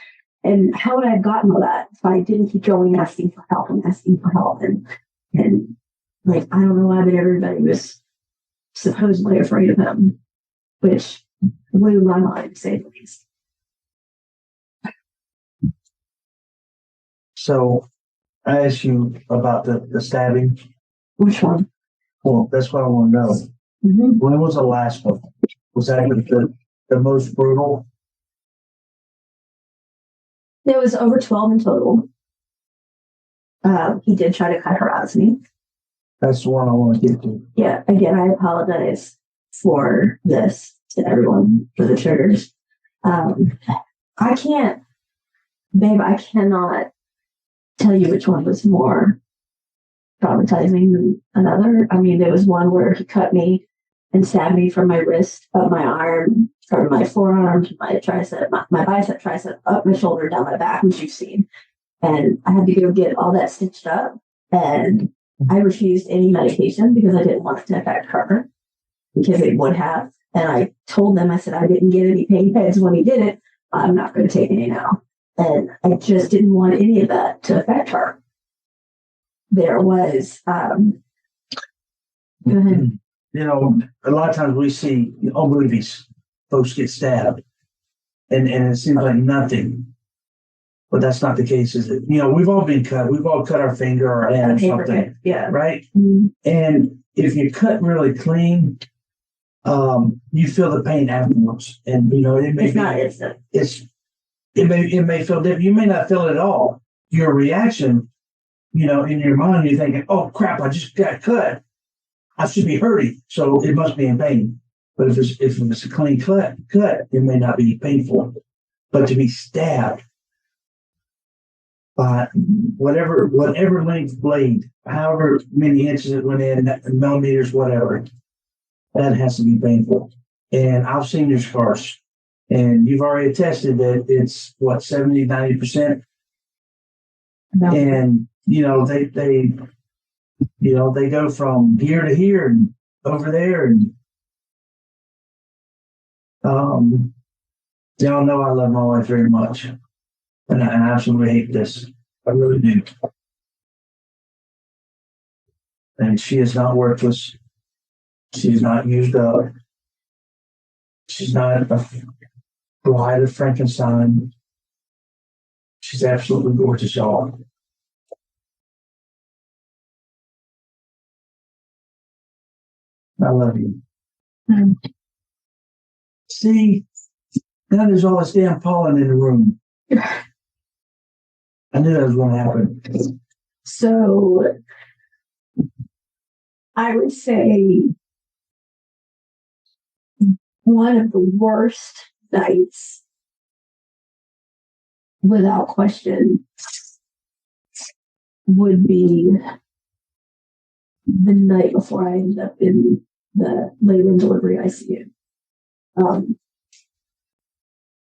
how would I have gotten all that if I didn't keep going asking for help and I don't know why, but everybody was supposedly afraid of him, which blew my mind, to say the least. So I asked you about the stabbing. Which one? Well, that's what I want to know. Mm-hmm. When was the last one? Was that the most brutal? There was over 12 in total. He did try to harass me. That's the one I want to get to. Yeah, again, I apologize for this to everyone, for the triggers. I cannot tell you which one was more traumatizing than another. I mean, there was one where he cut me and stabbed me from my wrist, up my arm, from my forearm to my tricep, my bicep, tricep, up my shoulder, down my back, which you've seen. And I had to go get all that stitched up. And I refused any medication because I didn't want it to affect her, because it would have. And I told them, I said, I didn't get any pain meds when he did it. I'm not going to take any now. And I just didn't want any of that to affect her. There was, go ahead. You know, a lot of times we see on movies, folks get stabbed, and it seems like nothing. But that's not the case, is it? You know, we've all been cut. We've all cut our finger or hand or something. Yeah. Right? Mm-hmm. And if you cut really clean, you feel the pain afterwards. And, you know, it may it's not instant. It may feel different. You may not feel it at all. Your reaction, you know, in your mind, you're thinking, oh, crap, I just got cut. I should be hurting, so it must be in pain. But if it's a clean cut, it may not be painful. But to be stabbed by whatever length blade, however many inches it went in, millimeters, whatever, that has to be painful. And I've seen your scars, and you've already attested that it's 70, 90%. No. And you know they go from here to here and over there, and y'all know I love my wife very much, and I absolutely hate this. I really do. And she is not worthless. She's not used up. She's not a bride of Frankenstein. She's absolutely gorgeous, y'all. I love you. Mm. See, now there's all this damn pollen in the room. I knew that was going to happen. So I would say one of the worst nights, without question, would be the night before I ended up in the labor and delivery ICU.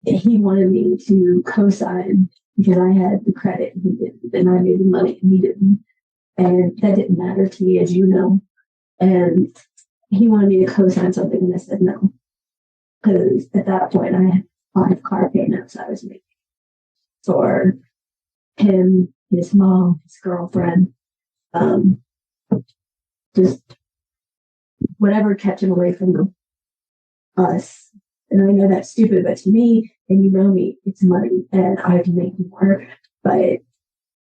He wanted me to co-sign because I had the credit and he didn't, and I made the money and he didn't. And that didn't matter to me, as you know. And he wanted me to co-sign something, and I said no. Because at that point, I had 5 car payments I was making for him, his mom, his girlfriend, just whatever kept him away from us. And I know that's stupid, but to me, and you know me, it's money, and I can make more, but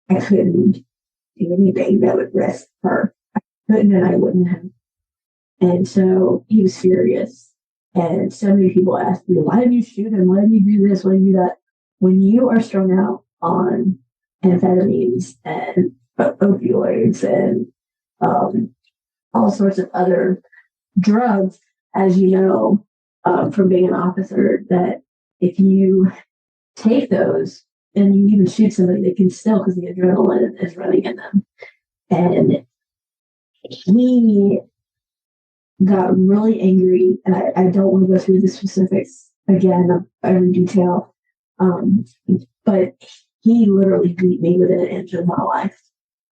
I couldn't do anything that would risk her. I couldn't, and I wouldn't have. And so he was furious. And so many people asked me, why did you shoot him? Why did you do this? Why did you do that? When you are strung out on amphetamines and opioids and all sorts of other drugs, as you know, from being an officer, that if you take those and you even shoot somebody, they can still, because the adrenaline is running in them. And he got really angry, and I don't want to go through the specifics again of every detail, but he literally beat me within an inch of my life.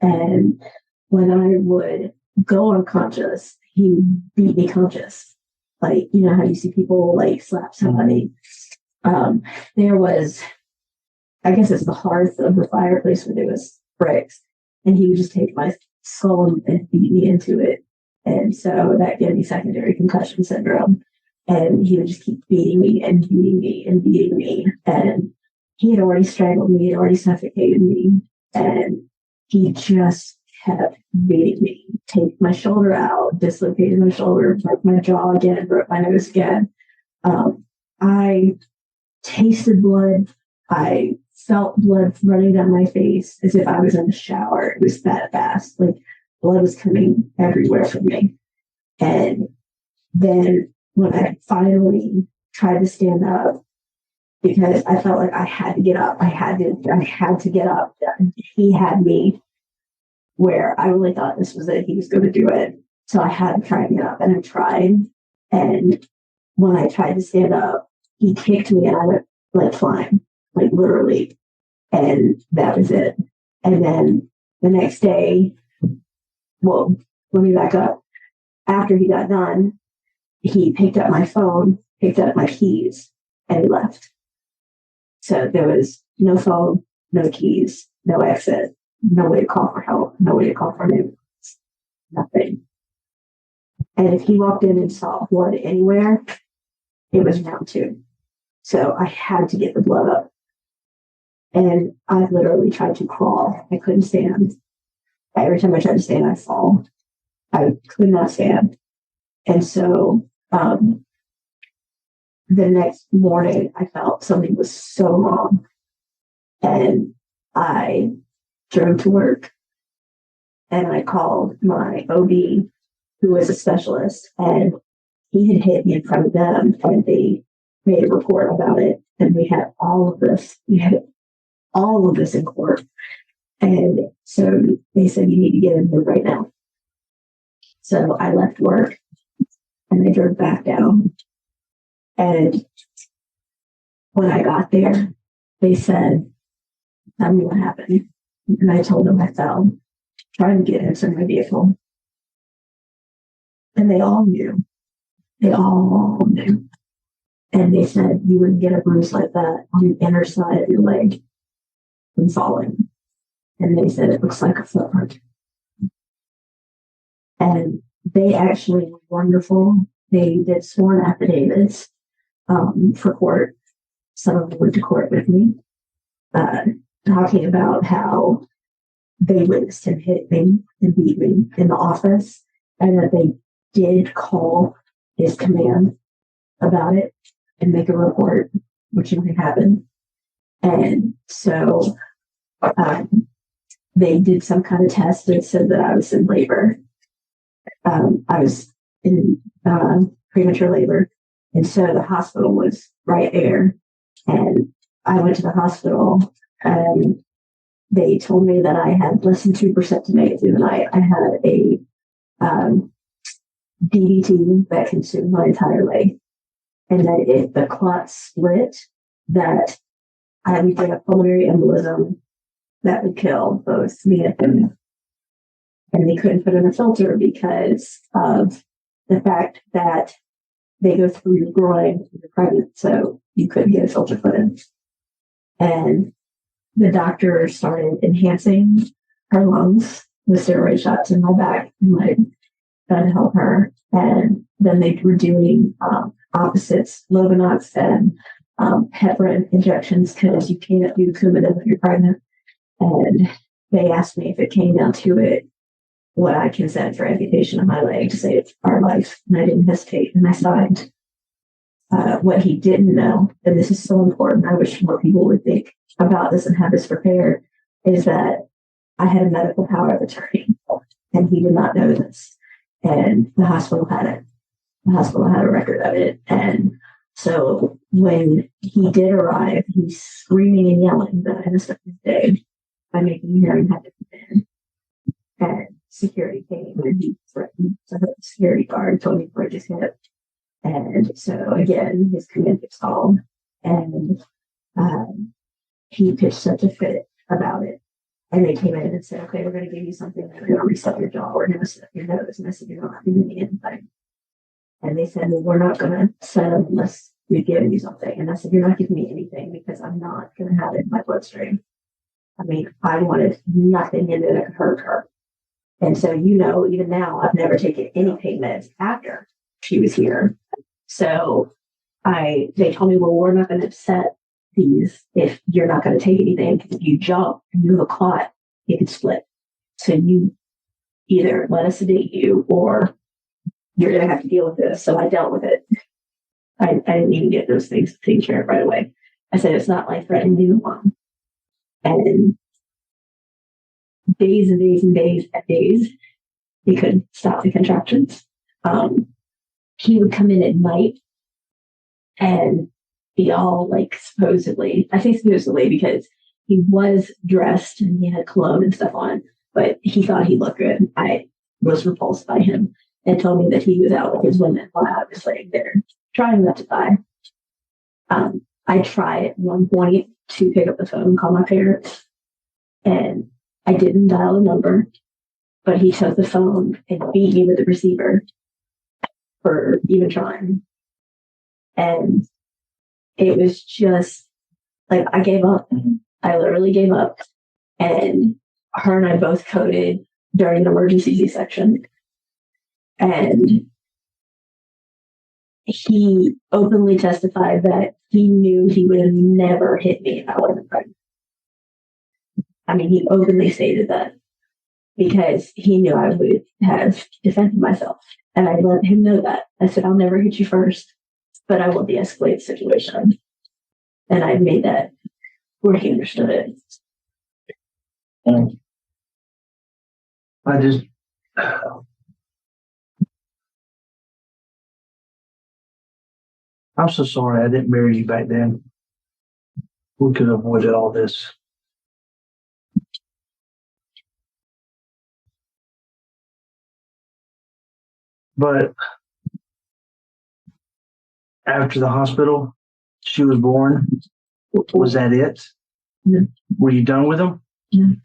And when I would go unconscious, he would beat me conscious. Like, you know how you see people like slap somebody. There was, I guess it's the hearth of the fireplace where there was bricks, and he would just take my skull and beat me into it. And so that gave me secondary concussion syndrome. And he would just keep beating me and beating me and beating me. And he had already strangled me, had already suffocated me. And he just kept beating me. Take my shoulder out, dislocated my shoulder, broke my jaw again, broke my nose again. I tasted blood. I felt blood running down my face as if I was in the shower. It was that fast. Like, blood was coming everywhere from me. And then when I finally tried to stand up, because I felt like I had to get up, I had to get up. He had me where I really thought this was it. He was going to do it. So I had to try and get up, and I tried, And when I tried to stand up, he kicked me and I went like flying, like literally. And that was it. And then the next day, well, let me back up. After he got done, he picked up my phone, picked up my keys, and he left. So there was no phone, no keys, no exit, no way to call for help, no way to call for an ambulance, nothing. And if he walked in and saw blood anywhere, it was round two. So I had to get the blood up. And I literally tried to crawl. I couldn't stand. Every time I tried to stand, I'd fall. I could not stand. And so the next morning, I felt something was so wrong. And I drove to work and I called my OB, who was a specialist, and he had hit me in front of them and they made a report about it. And we had all of this. We had all of this in court. And so they said, you need to get in here right now. So I left work and I drove back down. And when I got there, they said, tell me what happened. And I told them I fell trying to get into my vehicle. And they all knew. They all knew. And they said, you wouldn't get a bruise like that on the inner side of your leg from falling. And they said, it looks like a foot mark. And they actually were wonderful. They did sworn affidavits for court. Some of them went to court with me, talking about how they witnessed him hit me and beat me in the office, and that they did call his command about it and make a report, which might happen. And so they did some kind of test that said that I was in labor. I was in premature labor. And so the hospital was right there. And I went to the hospital and they told me that I had less than 2% to make it through the night. I had a DVT that consumed my entire leg. And that if the clot split, that I would get a pulmonary embolism that would kill both me and him. And they couldn't put in a filter because of the fact that they go through your groin when you're pregnant. So you couldn't get a filter put in. And the doctor started enhancing her lungs with steroid shots in my back and leg to help her. And then they were doing opposites, Lovenox and heparin injections because you can't do Coumadin when you're pregnant. And they asked me if it came down to it, would I consent for amputation of my leg to save our life? And I didn't hesitate, and I signed. What he didn't know, and this is so important, I wish more people would think about this and have this prepared, is that I had a medical power of attorney, and he did not know this. And the hospital had it. The hospital had a record of it. And so when he did arrive, he's screaming and yelling that I messed up his day by making him have to come in. And security came and he threatened to hurt the security guard, told me to break his hip. And so again, his command gets called, and he pitched such a fit about it. And they came in and said, okay, we're going to give you something. We're going to reset your jaw. We're going to set your nose. And I said, you're not giving me anything. And they said, well, we're not going to set up unless we've given you something. And I said, you're not giving me anything because I'm not going to have it in my bloodstream. I mean, I wanted nothing in there that could hurt her. And so, even now, I've never taken any pain meds after she was here. So they told me, well, we're not going to set these if you're not going to take anything. If you jump and you have a clot, it could split. So you either let us sedate you or you're going to have to deal with this. So I dealt with it. I didn't even get those things taken care of right away. I said, it's not life-threatening to you, Mom. And days and days and days and days, he couldn't stop the contractions. He would come in at night and be all supposedly, I say supposedly because he was dressed and he had cologne and stuff on, but he thought he looked good. I was repulsed by him. and told me that he was out with his women while I was laying there trying not to die. I tried at one point to pick up the phone and call my parents, and I didn't dial the number, but he took the phone and beat me with the receiver for even trying. And it was just like I gave up. I literally gave up. And her and I both coded during an emergency C-section. And he openly testified that he knew he would have never hit me if I wasn't pregnant. I mean, he openly stated that because he knew I would have defended myself. And I let him know that. I said, I'll never hit you first, but I will de-escalate the situation. And I made that where he understood it. And I'm so sorry I didn't marry you back then. We could have avoided all this. But after the hospital, she was born. Was that it? No. Were you done with them? No.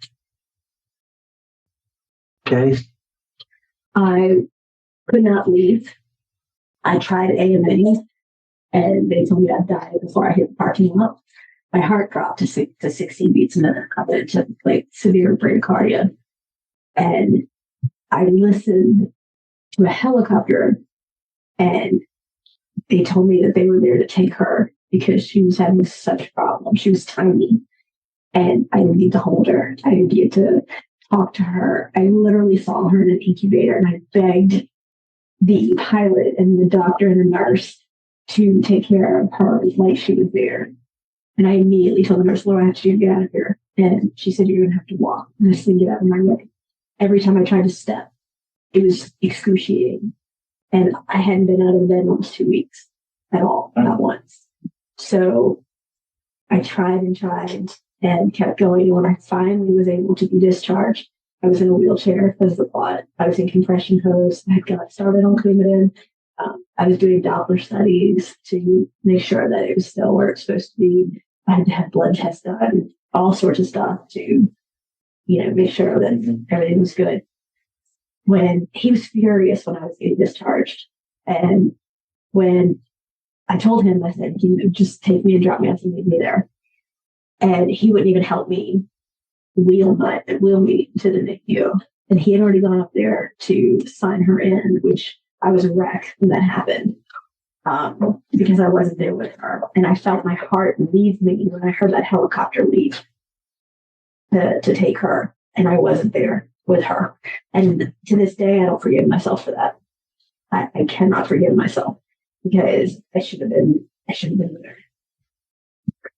Okay. I could not leave. I tried AMA, and they told me I'd die before I hit the parking lot. My heart dropped to 16 beats a minute. I went to severe bradycardia, and I listened to a helicopter, and they told me that they were there to take her because she was having such problems. She was tiny, and I didn't need to hold her. I didn't get to talk to her. I literally saw her in an incubator, and I begged the pilot and the doctor and the nurse to take care of her like she was there. And I immediately told the nurse, Laura, I have to get out of here. And she said, you're going to have to walk. And I said, get out of my way. Every time I tried to step, it was excruciating. And I hadn't been out of bed in almost 2 weeks at all, not once. So I tried and kept going. And when I finally was able to be discharged, I was in a wheelchair because of the clot. I was in compression hose. I had got started on Coumadin. I was doing Doppler studies to make sure that it was still where it's supposed to be. I had to have blood tests done, all sorts of stuff to, make sure that everything was good. When he was furious when I was getting discharged. And when I told him, I said, just take me and drop me off and leave me there. And he wouldn't even help me wheel me to the NICU. And he had already gone up there to sign her in, which I was a wreck when that happened, because I wasn't there with her. And I felt my heart leave me when I heard that helicopter leave to take her. And I wasn't there with her. And to this day, I don't forgive myself for that. I cannot forgive myself because I should have been there.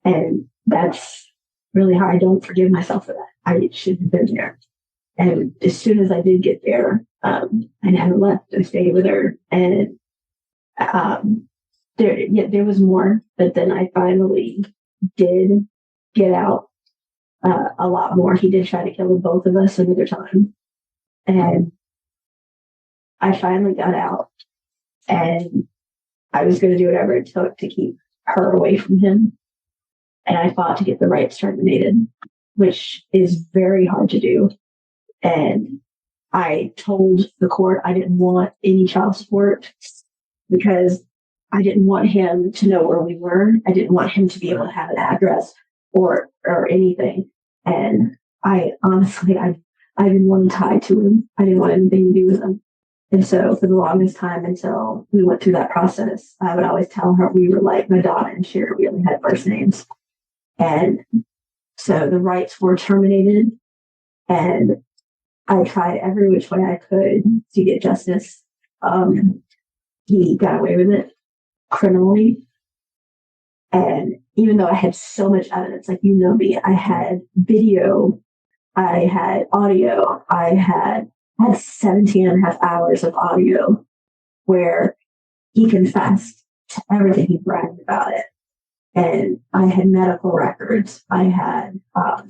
And that's really how I don't forgive myself for that. I should have been there. And as soon as I did get there, I never left. I stayed with her. And there was more, but then I finally did get out a lot more. He did try to kill both of us another time. And I finally got out, and I was going to do whatever it took to keep her away from him. And I fought to get the rights terminated, which is very hard to do. And I told the court I didn't want any child support because I didn't want him to know where we were. I didn't want him to be able to have an address or anything. And I honestly didn't want to tie to him. I didn't want anything to do with him. And so for the longest time until we went through that process, I would always tell her we were like Madonna and Cher. We only had first names. And so the rights were terminated, and I tried every which way I could to get justice. He got away with it criminally. And even though I had so much evidence, like me, I had video, I had audio, I had 17 and a half hours of audio where he confessed to everything. He bragged about it. And I had medical records. I had, I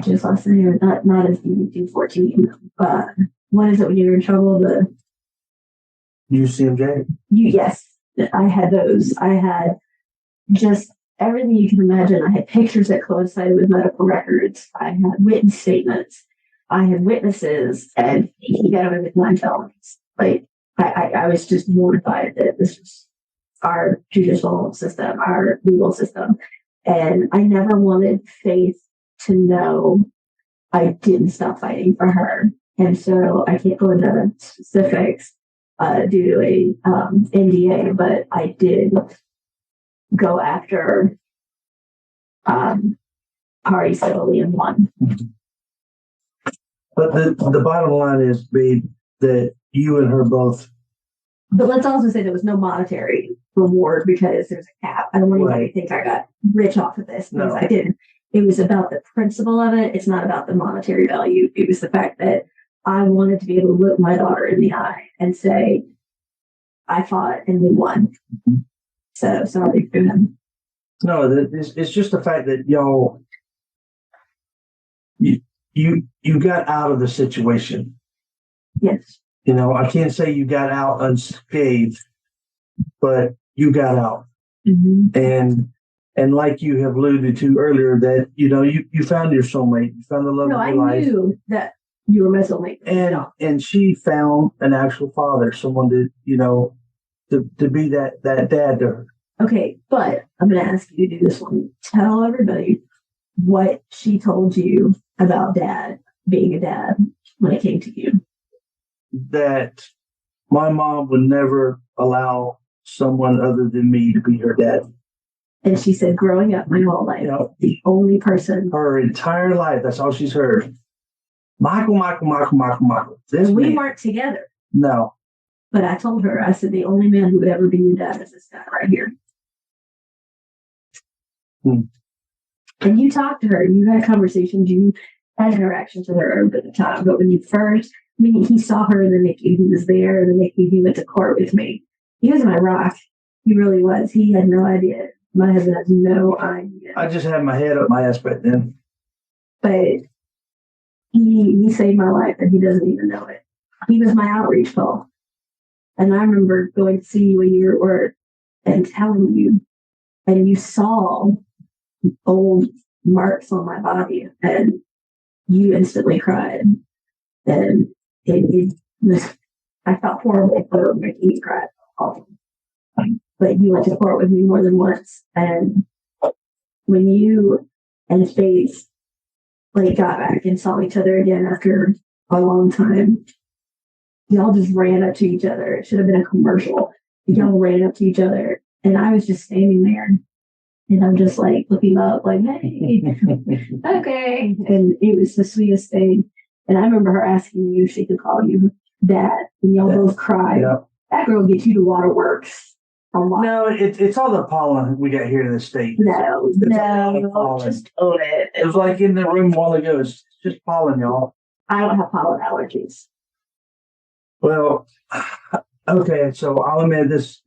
just lost the name, not as DD 14, but what is it when you're in trouble? The UCMJ. Yes, I had those. I had just everything you can imagine. I had pictures that coincided with medical records. I had witness statements. I had witnesses, and he got away with 9 felonies. Like, I was just mortified that this was our judicial system, our legal system. And I never wanted Faith to know I didn't stop fighting for her. And so I can't go into specifics due to a NDA, but I did go after Ari civilly and won. But the bottom line is, babe, that you and her both. But let's also say there was no monetary reward because there's a cap. I don't want anybody to think I got rich off of this because I didn't. It was about the principle of it. It's not about the monetary value. It was the fact that I wanted to be able to look my daughter in the eye and say, I fought and we won. So sorry for him. No, it's just the fact that y'all, you got out of the situation. Yes. You know, I can't say you got out unscathed, but you got out. Mm-hmm. And like you have alluded to earlier, that, you know, you found your soulmate, you found the love of your life. No, I knew that you were my soulmate. And she found an actual father, someone to, you know, to be that dad to her. Okay, but I'm going to ask you to do this one. Tell everybody what she told you about Dad being a dad when it came to you. That my mom would never allow someone other than me to be her dad. And she said, growing up my whole life, the only person. Her entire life, that's all she's heard. Michael. And we weren't together. No. But I told her, I said, the only man who would ever be your dad is this guy right here. And you talked to her, you had conversations, you had interactions with her at the time. But when you first, he saw her in the NICU, he was there in the NICU, he went to court with me. He was my rock. He really was. He had no idea. My husband has no idea. I just had my head up my ass back then. But he saved my life and he doesn't even know it. He was my outreach call. And I remember going to see you when you were at work and telling you, and you saw old marks on my body and you instantly cried. And it was, I felt horrible for making you cry. But you went to court with me more than once. And when you and Faith got back and saw each other again after a long time, y'all just ran up to each other. It should have been a commercial. Y'all ran up to each other. And I was just standing there. And I'm just looking up hey, okay. And it was the sweetest thing. And I remember her asking you if she could call you Dad. And y'all both cried. Yeah. That girl gets you to waterworks. No, it's all the pollen we got here in the state. No, just own it. It was like in the room a while ago. It's just pollen, y'all. I don't have pollen allergies. Well, okay, so I'll admit this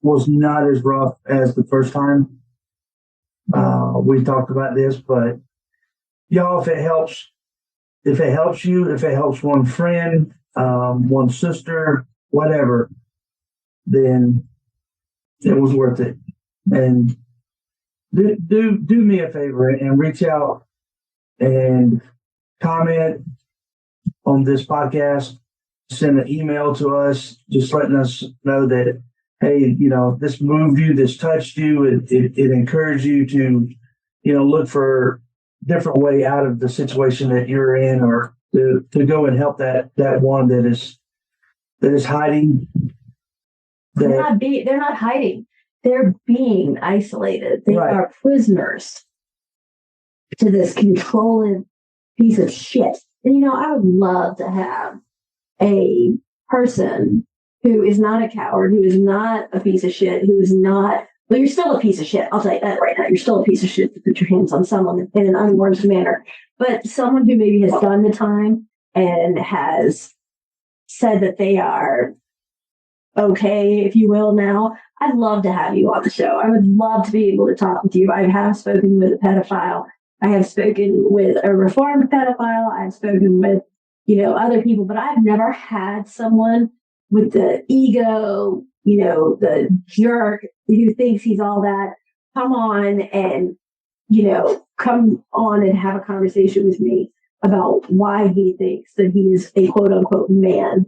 was not as rough as the first time we talked about this, but y'all, if it helps you, if it helps one friend, one sister, whatever, then it was worth it. And do me a favor and reach out and comment on this podcast. Send an email to us, just letting us know that, hey, this moved you, this touched you, it encouraged you to, look for a different way out of the situation that you're in, or to go and help that one that is hiding. They're not hiding. They're being isolated. They are prisoners to this controlling piece of shit. And I would love to have a person who is not a coward, who is not a piece of shit, who is not, well, you're still a piece of shit. I'll tell you that right now. You're still a piece of shit to put your hands on someone in an unwarranted manner. But someone who maybe has done the time and has said that they are okay, if you will, now, I'd love to have you on the show. I would love to be able to talk with you. I have spoken with a pedophile. I have spoken with a reformed pedophile. I've spoken with other people, but I've never had someone with the ego, the jerk who thinks he's all that, come on and, come on and have a conversation with me about why he thinks that he is a quote unquote man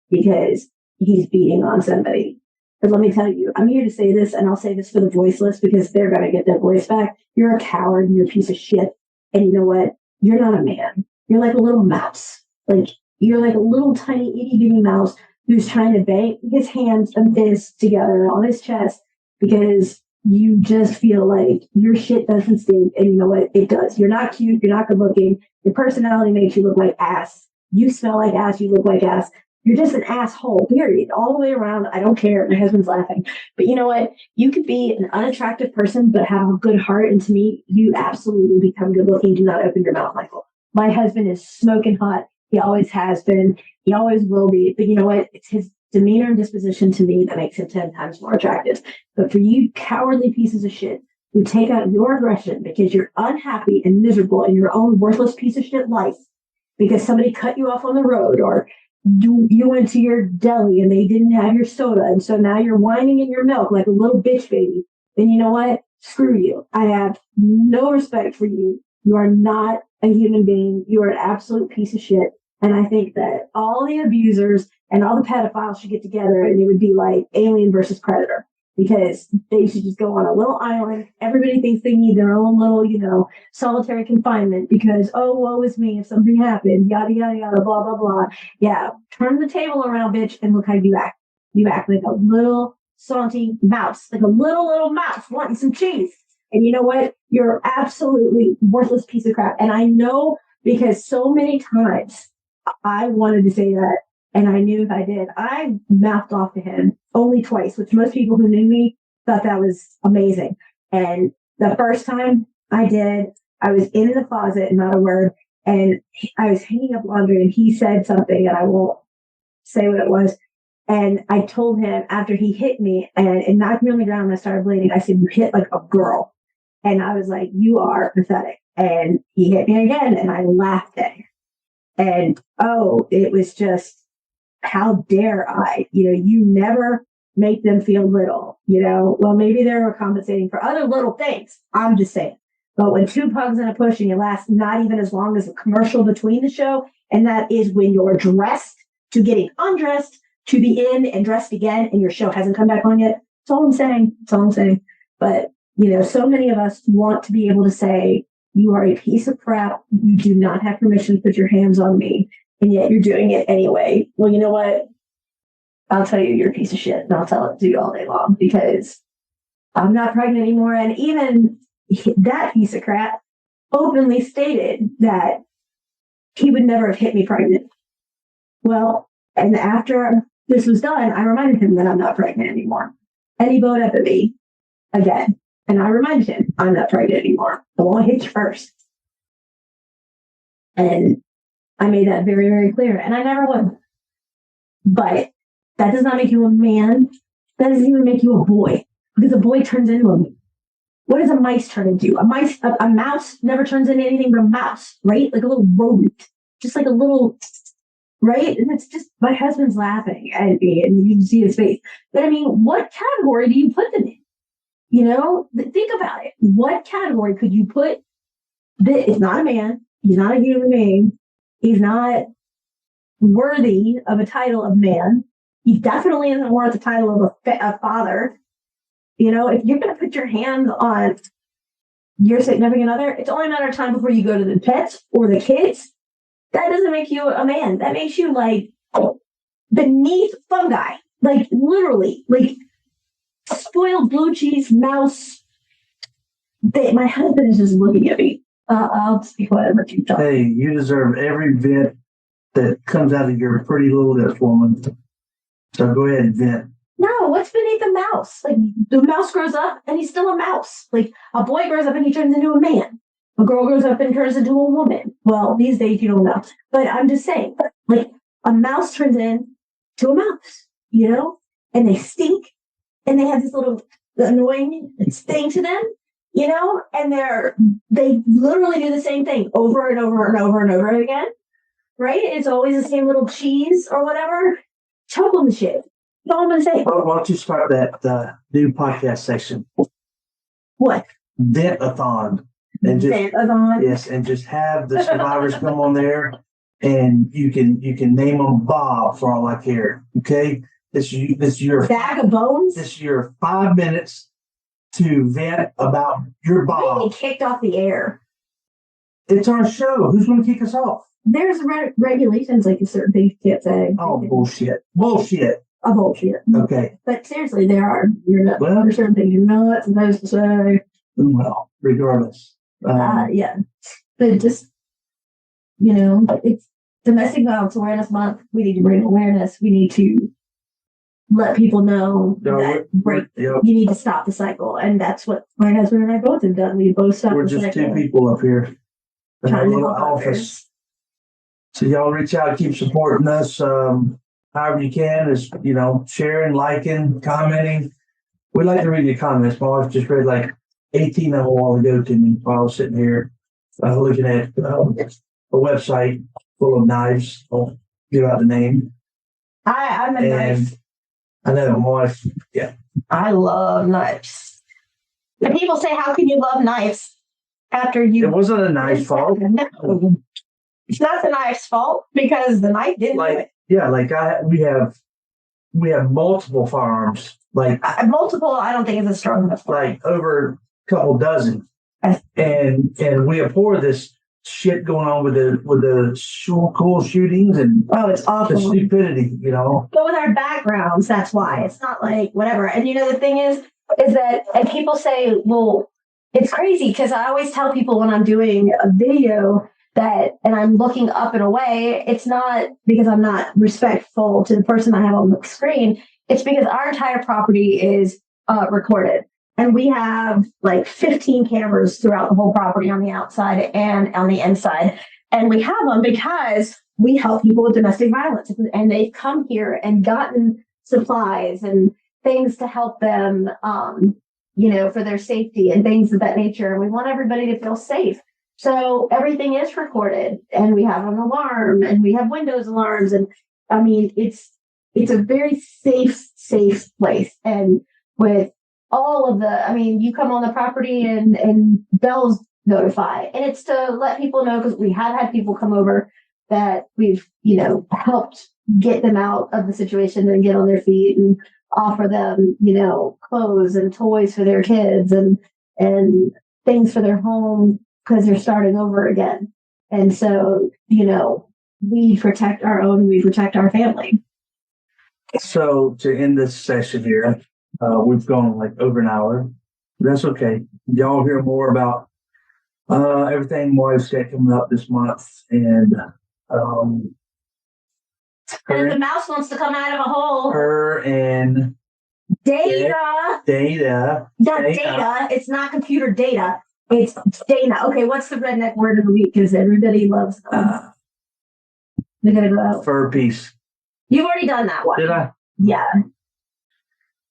because he's beating on somebody. But let me tell you, I'm here to say this, and I'll say this for the voiceless because they're going to get their voice back. You're a coward and you're a piece of shit. And you know what? You're not a man. You're like a little mouse. Like, you're like a little tiny itty bitty mouse who's trying to bang his hands and fists together on his chest because you just feel like your shit doesn't stink. And you know what? It does. You're not cute. You're not good looking. Your personality makes you look like ass. You smell like ass. You look like ass. You're just an asshole, period. All the way around. I don't care. My husband's laughing. But you know what? You could be an unattractive person, but have a good heart. And to me, you absolutely become good looking. Do not open your mouth, Michael. My husband is smoking hot. He always has been. He always will be. But you know what? It's his demeanor and disposition to me that makes him 10 times more attractive. But for you cowardly pieces of shit who take out your aggression because you're unhappy and miserable in your own worthless piece of shit life because somebody cut you off on the road or you went to your deli and they didn't have your soda, and so now you're whining in your milk like a little bitch baby, then you know what? Screw you. I have no respect for you. You are not a human being. You are an absolute piece of shit. And I think that all the abusers and all the pedophiles should get together and it would be like Alien versus Predator. Because they should just go on a little island. Everybody thinks they need their own little, solitary confinement because, oh, woe is me if something happened, yada, yada, yada, blah, blah, blah. Yeah, turn the table around, bitch, and look how you act. You act like a little salty mouse, like a little mouse wanting some cheese. And you know what? You're absolutely worthless piece of crap. And I know because so many times I wanted to say that. And I knew if I did, I mouthed off to him only twice, which most people who knew me thought that was amazing. And the first time I did, I was in the closet, not a word, and I was hanging up laundry and he said something and I won't say what it was. And I told him after he hit me and it knocked me on the ground and I started bleeding, I said, you hit like a girl. And I was like, you are pathetic. And he hit me again and I laughed at him. And it was just, how dare I? You never make them feel little, Well, maybe they were compensating for other little things. I'm just saying. But when two pugs and a push and you last not even as long as the commercial between the show, and that is when you're dressed to getting undressed to be in and dressed again and your show hasn't come back on yet. That's all I'm saying. But, so many of us want to be able to say, you are a piece of crap. You do not have permission to put your hands on me. And yet you're doing it anyway. Well, you know what? I'll tell you you're a piece of shit and I'll tell it to you all day long because I'm not pregnant anymore. And even that piece of crap openly stated that he would never have hit me pregnant. Well, and after this was done, I reminded him that I'm not pregnant anymore. And he bowed up at me again. And I reminded him, I'm not pregnant anymore. I won't hit you first. And I made that very, very clear, and I never would. But that does not make you a man. That doesn't even make you a boy, because a boy turns into a man. What does a mice turn into? A mouse never turns into anything but a mouse, right? Like a little rodent, just like a little, right? And it's just, my husband's laughing at me, and you can see his face. But I mean, what category do you put them in? Think about it. What category could you put? It's not a man. He's not a human being. He's not worthy of a title of man. He definitely isn't worth the title of a father. If you're going to put your hands on your significant other, it's only a matter of time before you go to the pets or the kids. That doesn't make you a man. That makes you like beneath fungi. Like literally, like spoiled blue cheese mouse. My husband is just looking at me. I'll speak whatever you talk. Hey, you deserve every vent that comes out of your pretty little lips, woman. So go ahead and vent. No, what's beneath a mouse? Like, the mouse grows up and he's still a mouse. Like, a boy grows up and he turns into a man. A girl grows up and turns into a woman. Well, these days you don't know. But I'm just saying, like, a mouse turns into a mouse, And they stink. And they have this little annoying thing to them. And they literally do the same thing over and over and over and over again. right? It's always the same little cheese or whatever. Choke on the shit. That's all I'm going to say. Why don't you start that new podcast section? What? Vent-a-thon. And just Vent-a-thon? Yes, and just have the survivors come on there, and you can name them Bob for all I care. Okay, this is your bag of bones. This is your 5 minutes to vent about your Bob. We get kicked off the air. It's our show. Who's going to kick us off? There's regulations, like a certain things you can't say. Oh, bullshit. Bullshit. A bullshit. Okay. But seriously, there are. There's certain things you're not supposed to say. Well, regardless. Yeah. But just, it's Domestic Violence Awareness Month. We need to bring awareness. We need to let people know that you need to stop the cycle. And that's what my husband and I both have done. We both stopped the cycle. We're just two people up here in our little office. So y'all reach out, keep supporting us. However you can is, sharing, liking, commenting. We like to read the comments. My wife just read like 18 of them a while ago to me while I was sitting here looking at a website full of knives. I'll give out the name. I'm a knife. I know my wife, yeah. I love knives. And people say, how can you love knives after you... It wasn't a knife's fault. No. It's not the knife's fault because the knife didn't do it. Yeah, we have multiple firearms. Multiple, I don't think is a strong enough. Like over a couple dozen. And we abhor this shit going on with the school shootings and it's awful. The stupidity, But with our backgrounds, that's why. It's not like whatever. And the thing is that, and people say, well, it's crazy because I always tell people when I'm doing a video and I'm looking up and away, it's not because I'm not respectful to the person I have on the screen. It's because our entire property is recorded. And we have like 15 cameras throughout the whole property on the outside and on the inside. And we have them because we help people with domestic violence. And they've come here and gotten supplies and things to help them, for their safety and things of that nature. And we want everybody to feel safe. So everything is recorded, and we have an alarm, and we have Windows alarms. And I mean, it's a very safe place. And with all of you come on the property and bells notify. And it's to let people know, because we have had people come over that we've, helped get them out of the situation and get on their feet and offer them, clothes and toys for their kids and things for their home because they're starting over again. And so, we protect our own, we protect our family. So to end this session here, we've gone like over an hour. That's okay. Y'all hear more about everything Moi's got coming up this month. And if the mouse wants to come out of a hole. Her and Data. Not data. It's not computer data. It's Dana. Okay, what's the redneck word of the week? Because everybody loves them. They're going to go out. Fur piece. You've already done that one. Did I? Yeah.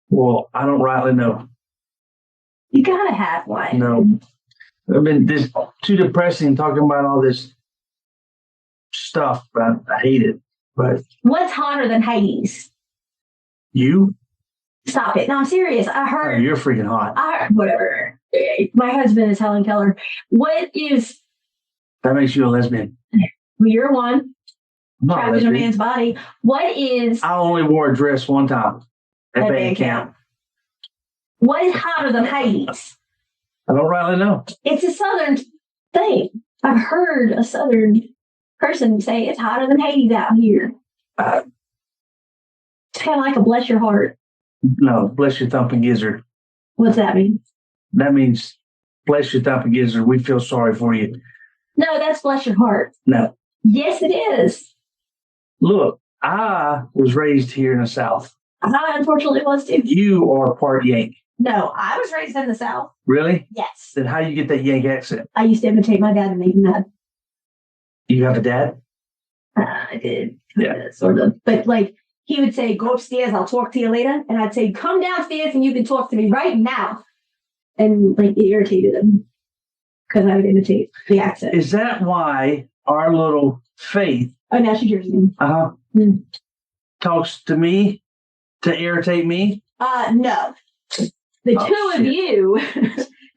Well, I don't rightly know. You got to have one. No. I mean, this too depressing talking about all this stuff. I hate it. But what's hotter than Hades? You? Stop it. No, I'm serious. I heard. Oh, you're freaking hot. Whatever. My husband is Helen Keller. What is... That makes you a lesbian. Well, you're one. Trapped in a man's body. What is... I only wore a dress one time at band camp. What is hotter than Hades? I don't really know. It's a Southern thing. I've heard a Southern person say it's hotter than Hades out here. It's kind of like a bless your heart. No, bless your thumping gizzard. What's that mean? That means bless your thumping gizzard. We feel sorry for you. No, that's bless your heart. No. Yes, it is. Look, I was raised here in the South. I unfortunately was too. You are part Yank. No, I was raised in the South. Really? Yes. Then how do you get that Yank accent? I used to imitate my dad and make him mad. You have a dad? I did. Yeah. Sort of. But he would say, go upstairs, I'll talk to you later. And I'd say, come downstairs and you can talk to me right now. And it irritated him because I would imitate the accent. Is that why our little Faith Oh, now she hears you. Talks to me to irritate me. No. The two of you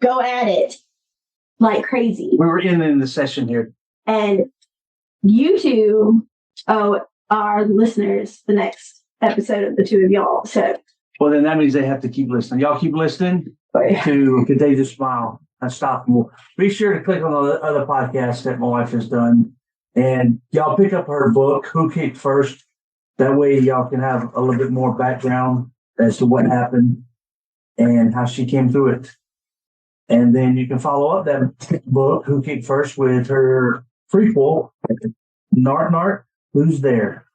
go at it like crazy. We were in the session here. And you two owe our listeners the next episode of the two of y'all. So, well, then that means they have to keep listening. Y'all keep listening to Contagious Smile, Unstoppable. Be sure to click on the other podcast that my wife has done. And y'all pick up her book, Who Kicked First. That way y'all can have a little bit more background as to what happened and how she came through it. And then you can follow up that book, Who Kicked First, with her prequel, Nart Nart, Who's There?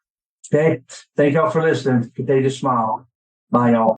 Okay? Thank y'all for listening. Contagious Smile. Bye, y'all.